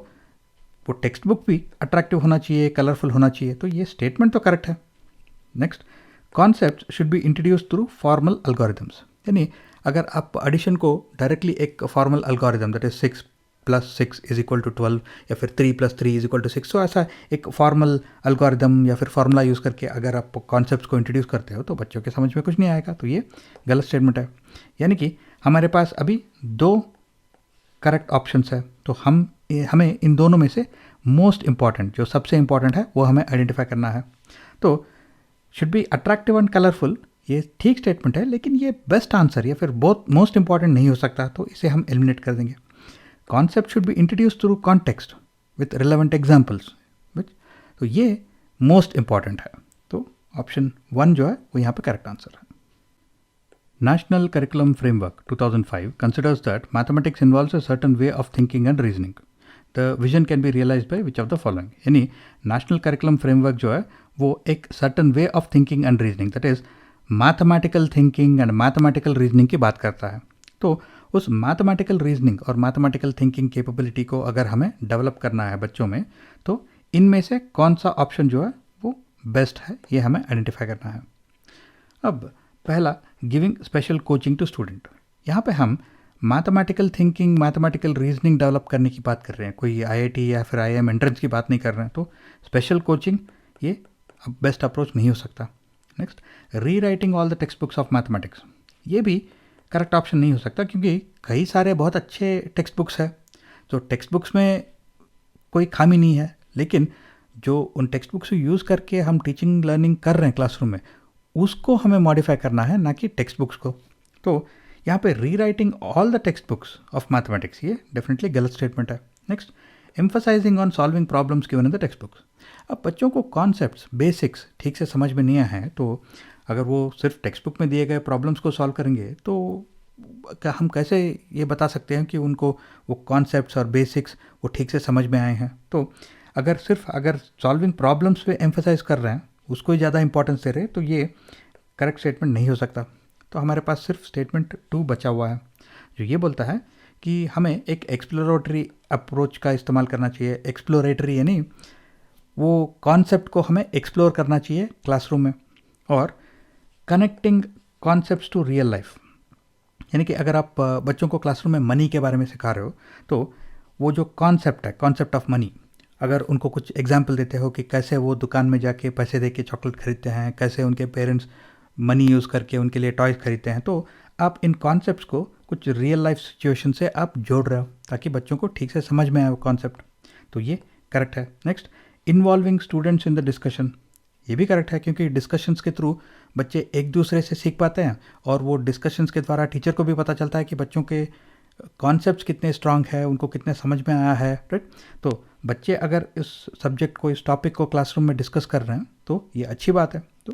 वो टेक्स्ट बुक भी अट्रैक्टिव होना चाहिए, कलरफुल होना चाहिए, तो ये स्टेटमेंट तो करेक्ट है। Next, concept should be introduce through formal algorithms, यानी अगर आप एडिशन को डायरेक्टली एक फॉर्मल अल्गोरिदम, दैट इज 6 + 6 = 12 या फिर 3 + 3 = 6, तो ऐसा एक फॉर्मल अल्गोरिदम या फिर फार्मूला यूज़ करके अगर आप कॉन्सेप्ट्स को इंट्रोड्यूस करते हो तो बच्चों के समझ में कुछ नहीं आएगा, तो ये गलत स्टेटमेंट है। यानी कि हमारे पास अभी 2 करेक्ट ऑप्शंस है, तो हमें इन दोनों में से मोस्ट इंपॉर्टेंट, जो सबसे इंपॉर्टेंट है, वो हमें आइडेंटिफाई करना है। तो should be attractive and colourful, ये ठीक स्टेटमेंट है, लेकिन ये बेस्ट आंसर या फिर बहुत मोस्ट इंपॉर्टेंट नहीं हो सकता, तो इसे हम एलिमिनेट कर देंगे। Concept should be introduce through context with relevant examples, तो ये मोस्ट इंपॉर्टेंट है, तो ऑप्शन 1 जो है वो यहाँ पे करेक्ट आंसर है। National Curriculum Framework 2005 considers that mathematics involves a certain way of thinking and reasoning. The vision can be realized by which of the following? यानी नेशनल करिकुलम फ्रेमवर्क जो है वो एक certain way of thinking and reasoning, that is mathematical thinking and mathematical reasoning की बात करता है। तो उस मैथमेटिकल रीजनिंग और मैथमेटिकल थिंकिंग कैपेबिलिटी को अगर हमें डेवलप करना है बच्चों में, तो इनमें से कौन सा ऑप्शन जो है वो बेस्ट है, ये हमें आइडेंटिफाई करना है। अब पहला, giving special coaching to student, यहाँ पे हम mathematical thinking, mathematical reasoning develop करने की बात कर रहे हैं, कोई आईआईटी या फिर आईआईएम एंट्रेंस की बात नहीं कर रहे हैं, तो स्पेशल कोचिंग ये बेस्ट अप्रोच नहीं हो सकता। नेक्स्ट, री writing all the text books of mathematics, ये भी करेक्ट ऑप्शन नहीं हो सकता, क्योंकि कई सारे बहुत अच्छे टेक्स्ट बुक्स हैं, जो टेक्स्ट बुक्स में कोई खामी नहीं है, लेकिन जो उन टेक्स्ट बुक्स को यूज़ करके हम टीचिंग लर्निंग कर रहे हैं क्लासरूम में, उसको हमें मॉडिफाई करना है, ना कि टेक्स्ट बुक्स को। तो यहाँ पे री writing all the text books of mathematics, ये डेफिनेटली गलत स्टेटमेंट है। Next, emphasising on solving problems given in the text books, अब बच्चों को कॉन्सेप्ट्स, बेसिक्स ठीक से समझ में नहीं आए हैं, तो अगर वो सिर्फ टेक्स्ट बुक में दिए गए प्रॉब्लम्स को सॉल्व करेंगे तो क्या हम कैसे ये बता सकते हैं कि उनको वो कॉन्सेप्ट्स और बेसिक्स वो ठीक से समझ में आए हैं। तो अगर सॉल्विंग प्रॉब्लम्स पे एम्फसाइज कर रहे हैं, उसको ही ज़्यादा इंपॉर्टेंस दे रहे हैं, तो ये करेक्ट स्टेटमेंट नहीं हो सकता। तो हमारे पास सिर्फ स्टेटमेंट 2 बचा हुआ है, जो ये बोलता है कि हमें एक एक्सप्लोरेटरी अप्रोच का इस्तेमाल करना चाहिए। एक्सप्लोरेटरी यानी वो कॉन्सेप्ट को हमें एक्सप्लोर करना चाहिए क्लासरूम में, और connecting concepts to real life, यानी कि अगर आप बच्चों को क्लासरूम में मनी के बारे में सिखा रहे हो, तो वो जो कॉन्सेप्ट है, कॉन्सेप्ट ऑफ मनी, अगर उनको कुछ एग्जाम्पल देते हो कि कैसे वो दुकान में जाके पैसे दे के चॉकलेट खरीदते हैं, कैसे उनके पेरेंट्स मनी यूज़ करके उनके लिए टॉयज़ खरीदते हैं, तो आप इन कॉन्सेप्ट्स को कुछ रियल लाइफ सिचुएशन से आप जोड़ रहे हो, ताकि बच्चों को ठीक से समझ में आए वो कॉन्सेप्ट, तो ये करेक्ट है। Next, involving students in the discussion, ये भी करेक्ट है, क्योंकि डिस्कशंस के थ्रू बच्चे एक दूसरे से सीख पाते हैं, और वो डिस्कशंस के द्वारा टीचर को भी पता चलता है कि बच्चों के कॉन्सेप्ट्स कितने स्ट्रांग है, उनको कितने समझ में आया है, राइट। तो बच्चे अगर इस सब्जेक्ट को, इस टॉपिक को क्लासरूम में डिस्कस कर रहे हैं, तो ये अच्छी बात है। तो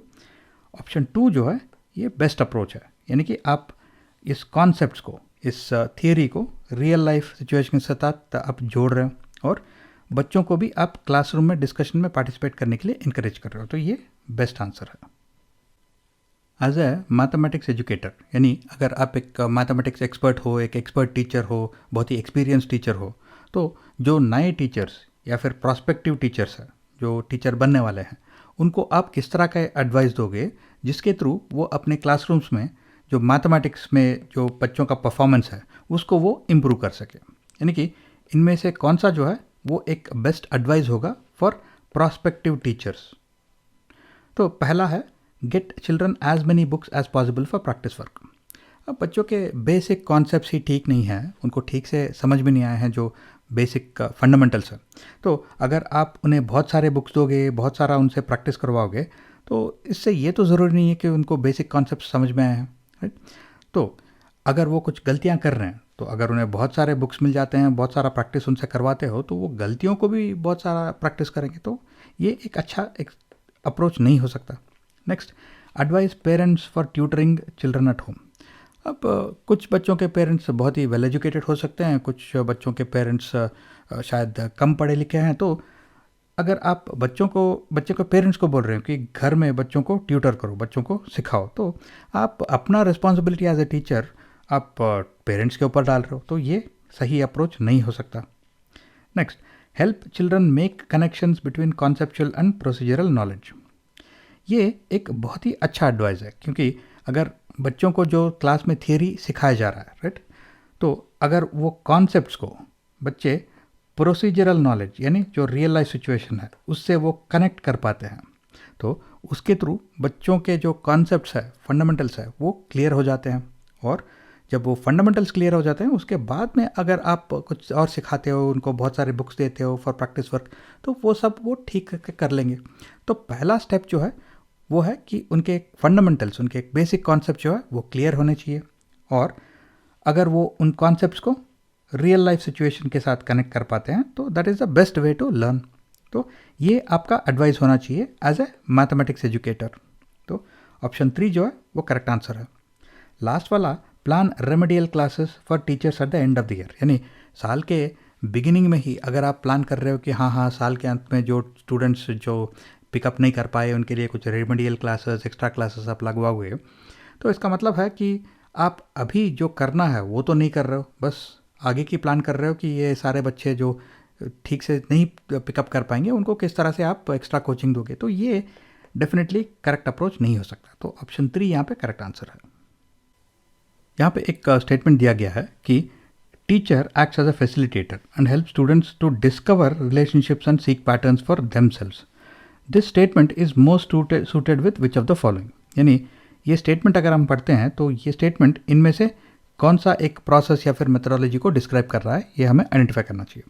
ऑप्शन 2 जो है ये बेस्ट अप्रोच है, यानी कि आप इस कॉन्सेप्ट्स को, इस थियरी को रियल लाइफ सिचुएशन के साथ आप जोड़ रहे हो, और बच्चों को भी आप क्लासरूम में डिस्कशन में पार्टिसिपेट करने के लिए इनकरेज कर रहे हो, तो ये बेस्ट आंसर है। एज ए मैथमेटिक्स एजुकेटर, यानी अगर आप एक मैथमेटिक्स एक्सपर्ट हो, एक एक्सपर्ट टीचर हो, बहुत ही एक्सपीरियंस टीचर हो, तो जो नए टीचर्स या फिर प्रॉस्पेक्टिव टीचर्स हैं, जो टीचर बनने वाले हैं, उनको आप किस तरह का एडवाइस दोगे जिसके थ्रू वो अपने क्लासरूम्स में जो मैथमेटिक्स में जो बच्चों का परफॉर्मेंस है उसको वो इम्प्रूव कर सके। यानी कि इनमें से कौन सा जो है वो एक बेस्ट एडवाइस होगा फॉर प्रॉस्पेक्टिव टीचर्स। तो पहला है, get children as many books as possible for practice work. अब बच्चों के बेसिक कॉन्सेप्ट्स ही ठीक नहीं हैं, उनको ठीक से समझ में नहीं आए हैं जो बेसिक फंडामेंटल्स है, तो अगर आप उन्हें बहुत सारे बुक्स दोगे, बहुत सारा उनसे प्रैक्टिस करवाओगे, तो इससे ये तो ज़रूरी नहीं है कि उनको बेसिक कॉन्सेप्ट समझ में आए हैं, राइट। तो अगर वो कुछ गलतियाँ कर रहे हैं, तो अगर उन्हें बहुत सारे बुक्स मिल जाते हैं, बहुत सारा प्रैक्टिस उनसे करवाते हो, तो वो गलतियों को भी बहुत सारा प्रैक्टिस करेंगे, तो ये एक अच्छा एक अप्रोच नहीं हो सकता। Next, advice parents for tutoring children at home. अब कुछ बच्चों के पेरेंट्स बहुत ही वेल एजुकेटेड हो सकते हैं, कुछ बच्चों के पेरेंट्स शायद कम पढ़े लिखे हैं। तो अगर आप बच्चे को पेरेंट्स को बोल रहे हो कि घर में बच्चों को ट्यूटर करो, बच्चों को सिखाओ, तो आप अपना रिस्पॉन्सिबिलिटी एज ए टीचर आप पेरेंट्स के ऊपर डाल रहे हो, तो ये सही अप्रोच नहीं हो सकता। Next, help children make connections between conceptual and procedural knowledge. ये एक बहुत ही अच्छा एडवाइस है, क्योंकि अगर बच्चों को जो क्लास में थियरी सिखाया जा रहा है, राइट, तो अगर वो कॉन्सेप्ट्स को बच्चे प्रोसीजरल नॉलेज यानी जो रियल लाइफ सिचुएशन है उससे वो कनेक्ट कर पाते हैं, तो उसके थ्रू बच्चों के जो कॉन्सेप्ट्स है, फंडामेंटल्स है, वो क्लियर हो जाते हैं। और जब वो फंडामेंटल्स क्लियर हो जाते हैं, उसके बाद में अगर आप कुछ और सिखाते हो, उनको बहुत सारे बुक्स देते हो फॉर प्रैक्टिस वर्क, तो वो सब वो ठीक कर लेंगे। तो पहला स्टेप जो है वो है कि उनके फंडामेंटल्स, उनके बेसिक कॉन्सेप्ट जो है वो क्लियर होने चाहिए। और अगर वो उन कॉन्सेप्ट्स को रियल लाइफ सिचुएशन के साथ कनेक्ट कर पाते हैं, तो that is the best way to learn. तो ये आपका एडवाइस होना चाहिए एज ए मैथमेटिक्स एजुकेटर। तो ऑप्शन 3 जो है वो करेक्ट आंसर है। लास्ट वाला, plan remedial classes for teachers at the end of the year, यानी साल के बिगिनिंग में ही अगर आप प्लान कर रहे हो कि हाँ साल के अंत में जो स्टूडेंट्स जो पिकअप नहीं कर पाए उनके लिए कुछ रेमेडियल क्लासेस, एक्स्ट्रा क्लासेस आप लगवाओगे, तो इसका मतलब है कि आप अभी जो करना है वो तो नहीं कर रहे हो, बस आगे की प्लान कर रहे हो कि ये सारे बच्चे जो ठीक से नहीं पिकअप कर पाएंगे उनको किस तरह से आप एक्स्ट्रा कोचिंग दोगे। तो ये डेफिनेटली करेक्ट अप्रोच नहीं हो सकता। तो ऑप्शन 3 यहाँ पे करेक्ट आंसर है। यहाँ पे एक स्टेटमेंट दिया गया है कि teacher acts as a facilitator and help students to discover relationships and seek patterns for themselves. This statement is most suited with which of the following, यानी ये स्टेटमेंट अगर हम पढ़ते हैं तो ये स्टेटमेंट इनमें से कौन सा एक प्रोसेस या फिर मेथोडोलॉजी को डिस्क्राइब कर रहा है, ये हमें आइडेंटिफाई करना चाहिए।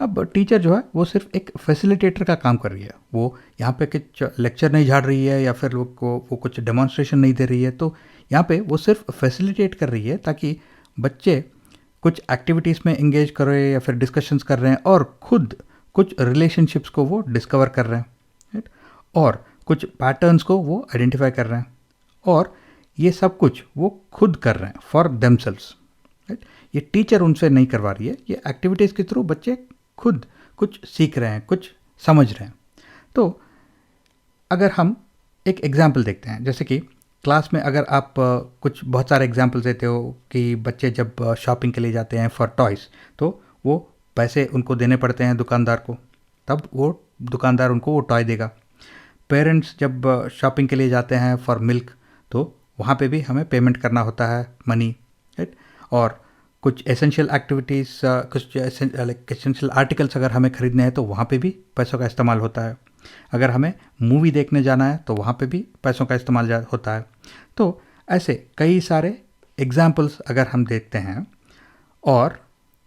अब टीचर जो है वो सिर्फ एक फैसिलिटेटर का काम कर रही है, वो यहाँ पे कुछ लेक्चर नहीं झाड़ रही है या फिर वो कुछ डेमोन्स्ट्रेशन नहीं दे रही है। तो यहाँ पे वो सिर्फ फैसिलिटेट कर रही है ताकि बच्चे कुछ एक्टिविटीज़ में इंगेज कर रहे हैं या फिर डिस्कशंस कर रहे हैं और खुद कुछ रिलेशनशिप्स को वो डिस्कवर कर रहे हैं, राइट, और कुछ पैटर्न्स को वो आइडेंटिफाई कर रहे हैं, और ये सब कुछ वो खुद कर रहे हैं फॉर देमसेल्व्स, राइट। ये टीचर उनसे नहीं करवा रही है, ये एक्टिविटीज़ के थ्रू बच्चे खुद कुछ सीख रहे हैं, कुछ समझ रहे हैं। तो अगर हम एक एग्जाम्पल देखते हैं, जैसे कि क्लास में अगर आप कुछ बहुत सारे एग्जाम्पल देते हो कि बच्चे जब शॉपिंग के लिए जाते हैं फॉर टॉयज़, तो वो पैसे उनको देने पड़ते हैं दुकानदार को, तब वो दुकानदार उनको वो टॉय देगा। पेरेंट्स जब शॉपिंग के लिए जाते हैं फॉर मिल्क, तो वहाँ पे भी हमें पेमेंट करना होता है मनी, राइट। और कुछ एसेंशियल एक्टिविटीज़, कुछ एसेंशियल आर्टिकल्स अगर हमें ख़रीदने हैं तो वहाँ पे भी पैसों का इस्तेमाल होता है। अगर हमें मूवी देखने जाना है तो वहाँ पे भी पैसों का इस्तेमाल होता है। तो ऐसे कई सारे एग्जाम्पल्स अगर हम देखते हैं, और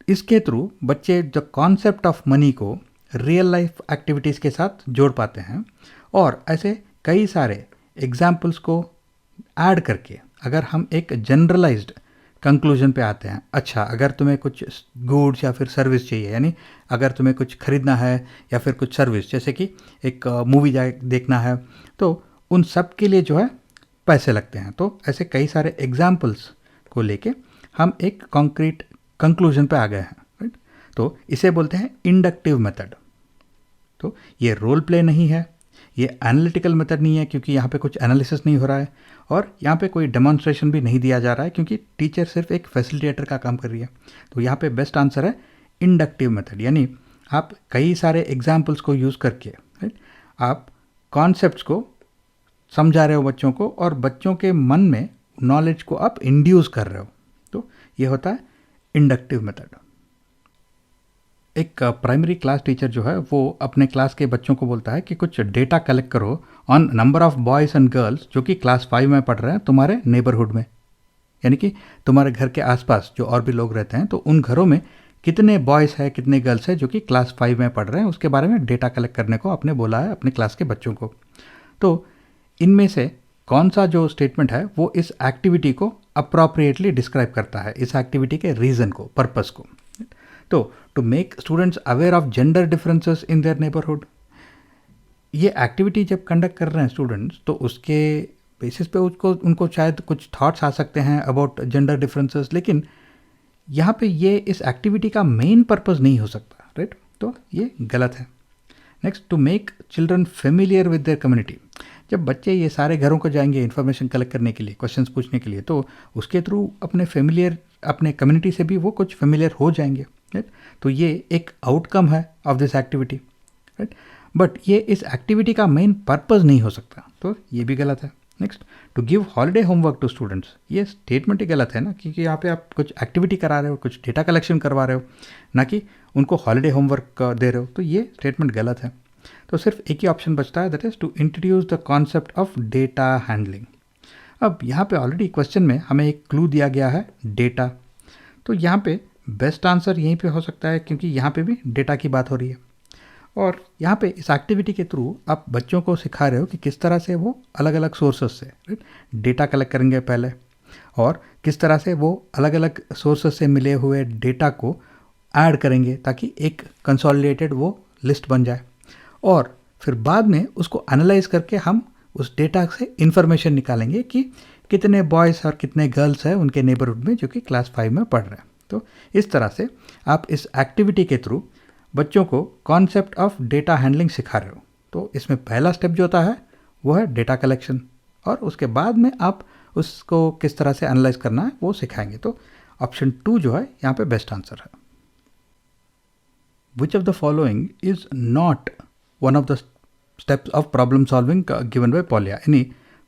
इसके थ्रू बच्चे जो कॉन्सेप्ट ऑफ मनी को रियल लाइफ एक्टिविटीज़ के साथ जोड़ पाते हैं, और ऐसे कई सारे एग्जाम्पल्स को ऐड करके अगर हम एक जनरलाइज्ड कंक्लूजन पे आते हैं, अच्छा अगर तुम्हें कुछ गुड्स या फिर सर्विस चाहिए, यानी अगर तुम्हें कुछ खरीदना है या फिर कुछ सर्विस, जैसे कि एक मूवी देखना है, तो उन सब के लिए जो है पैसे लगते हैं। तो ऐसे कई सारे एग्जाम्पल्स को लेके हम एक कॉन्क्रीट कंक्लूजन पे आ गए हैं, राइट। तो इसे बोलते हैं इंडक्टिव मेथड। तो ये रोल प्ले नहीं है, ये एनालिटिकल मेथड नहीं है, क्योंकि यहाँ पे कुछ एनालिसिस नहीं हो रहा है, और यहाँ पे कोई डेमोन्स्ट्रेशन भी नहीं दिया जा रहा है, क्योंकि टीचर सिर्फ एक फैसिलिटेटर का काम कर रही है। तो यहाँ पे बेस्ट आंसर है इंडक्टिव मेथड, यानी आप कई सारे एग्जाम्पल्स को यूज़ करके, राइट, आप कॉन्सेप्ट्स को समझा रहे हो बच्चों को, और बच्चों के मन में नॉलेज को आप इंड्यूस कर रहे हो। तो ये होता है इंडक्टिव मेथड। एक प्राइमरी क्लास टीचर जो है वो अपने क्लास के बच्चों को बोलता है कि कुछ डेटा कलेक्ट करो on number of boys and girls जो कि क्लास 5 में पढ़ रहे हैं तुम्हारे नेबरहुड में, यानी कि तुम्हारे घर के आसपास जो और भी लोग रहते हैं, तो उन घरों में कितने बॉयज़ हैं, कितने गर्ल्स हैं जो कि क्लास 5 में पढ़ रहे हैं, उसके बारे में डेटा कलेक्ट करने को आपने बोला है अपने क्लास के बच्चों को। तो इनमें से कौन सा जो स्टेटमेंट है वो इस एक्टिविटी को अप्रोप्रिएटली डिस्क्राइब करता है, इस एक्टिविटी के रीज़न को, पर्पस को। तो to make students aware of gender differences in their neighbourhood, ये एक्टिविटी जब कंडक्ट कर रहे हैं स्टूडेंट्स, तो उसके बेसिस पे उनको शायद कुछ थॉट्स आ सकते हैं अबाउट जेंडर डिफरेंसेस, लेकिन यहाँ पे ये इस एक्टिविटी का मेन पर्पस नहीं हो सकता, राइट? तो ये गलत है। Next, to make children familiar with their community. जब बच्चे ये सारे घरों को जाएंगे इन्फॉर्मेशन कलेक्ट करने के लिए, क्वेश्चंस पूछने के लिए, तो उसके थ्रू अपने कम्युनिटी से भी वो कुछ फेमिलियर हो जाएंगे, राइट? तो ये एक आउटकम है of this activity, right? But ये इस एक्टिविटी का मेन पर्पस नहीं हो सकता, तो ये भी गलत है। Next, to give holiday homework to students. ये स्टेटमेंट ही गलत है ना, क्योंकि यहाँ पे आप कुछ एक्टिविटी करा रहे हो, कुछ डेटा कलेक्शन करवा रहे हो, ना कि उनको हॉलीडे होमवर्क दे रहे हो, तो ये स्टेटमेंट गलत है। तो सिर्फ एक ही ऑप्शन बचता है, that is to introduce the concept of data handling. अब यहाँ पे ऑलरेडी क्वेश्चन में हमें एक क्लू दिया गया है, डेटा। तो यहाँ पे बेस्ट आंसर यहीं पे हो सकता है, क्योंकि यहाँ पे भी डेटा की बात हो रही है। और यहाँ पे इस एक्टिविटी के थ्रू आप बच्चों को सिखा रहे हो कि किस तरह से वो अलग अलग सोर्सेस से, राइट, डेटा कलेक्ट करेंगे पहले, और किस तरह से वो अलग अलग सोर्सेस से मिले हुए डेटा को ऐड करेंगे ताकि एक कंसोलिडेटेड वो लिस्ट बन जाए, और फिर बाद में उसको एनालाइज करके हम उस डेटा से इंफॉर्मेशन निकालेंगे कि कितने बॉयज़ और कितने गर्ल्स हैं उनके नेबरहुड में जो कि क्लास 5 में पढ़ रहे हैं। तो इस तरह से आप इस एक्टिविटी के थ्रू बच्चों को कॉन्सेप्ट ऑफ डेटा हैंडलिंग सिखा रहे हो। तो इसमें पहला स्टेप जो होता है वो है डेटा कलेक्शन, और उसके बाद में आप उसको किस तरह से एनालाइज करना है वो सिखाएंगे। तो ऑप्शन 2 जो है यहाँ पे बेस्ट आंसर है। Which of the following is not one of the steps of problem solving given by Polya. यानी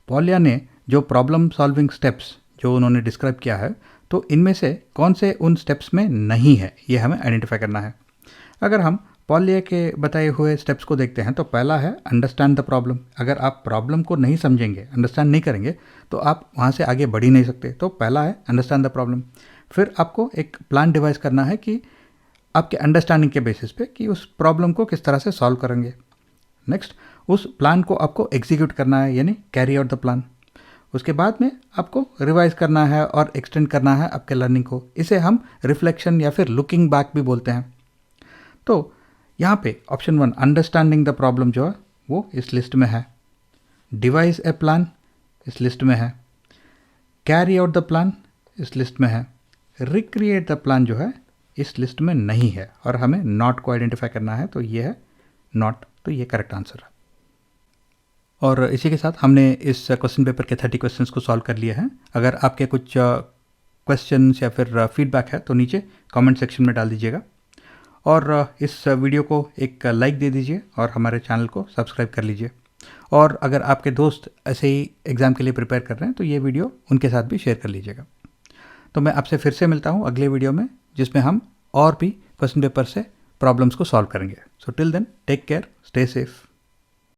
पॉलिया ने जो प्रॉब्लम सॉल्विंग स्टेप्स जो उन्होंने डिस्क्राइब किया है, तो इनमें से कौन से उन स्टेप्स में नहीं है, ये हमें आइडेंटिफाई करना है। अगर हम पॉलिया के बताए हुए स्टेप्स को देखते हैं, तो पहला है अंडरस्टैंड द प्रॉब्लम। अगर आप प्रॉब्लम को नहीं समझेंगे, अंडरस्टैंड नहीं करेंगे, तो आप वहाँ से आगे बढ़ ही नहीं सकते। तो पहला है अंडरस्टैंड द प्रॉब्लम। फिर आपको एक प्लान डिवाइस करना है कि आपके अंडरस्टैंडिंग के बेसिस पे कि उस प्रॉब्लम को किस तरह से सॉल्व करेंगे। नेक्स्ट, उस प्लान को आपको एग्जीक्यूट करना है, यानी कैरी आउट द प्लान। उसके बाद में आपको रिवाइज करना है और एक्सटेंड करना है आपके लर्निंग को। इसे हम रिफ्लेक्शन या फिर लुकिंग बैक भी बोलते हैं। तो यहाँ पे ऑप्शन 1 अंडरस्टैंडिंग द प्रॉब्लम जो है वो इस लिस्ट में है, डिवाइस ए प्लान इस लिस्ट में है, कैरी आउट द प्लान इस लिस्ट में है, रिक्रिएट द प्लान जो है इस लिस्ट में नहीं है, और हमें नॉट को आइडेंटिफाई करना है, तो ये है नॉट। तो ये करेक्ट आंसर है। और इसी के साथ हमने इस क्वेश्चन पेपर के 30 क्वेश्चंस को सॉल्व कर लिए हैं। अगर आपके कुछ क्वेश्चंस या फिर फीडबैक है तो नीचे कमेंट सेक्शन में डाल दीजिएगा, और इस वीडियो को एक लाइक दे दीजिए और हमारे चैनल को सब्सक्राइब कर लीजिए। और अगर आपके दोस्त ऐसे ही एग्ज़ाम के लिए प्रिपेयर कर रहे हैं तो ये वीडियो उनके साथ भी शेयर कर लीजिएगा। तो मैं आपसे फिर से मिलता हूँ अगले वीडियो में, जिसमें हम और भी क्वेश्चन पेपर से प्रॉब्लम्स को सॉल्व करेंगे। So till then, take care, stay safe.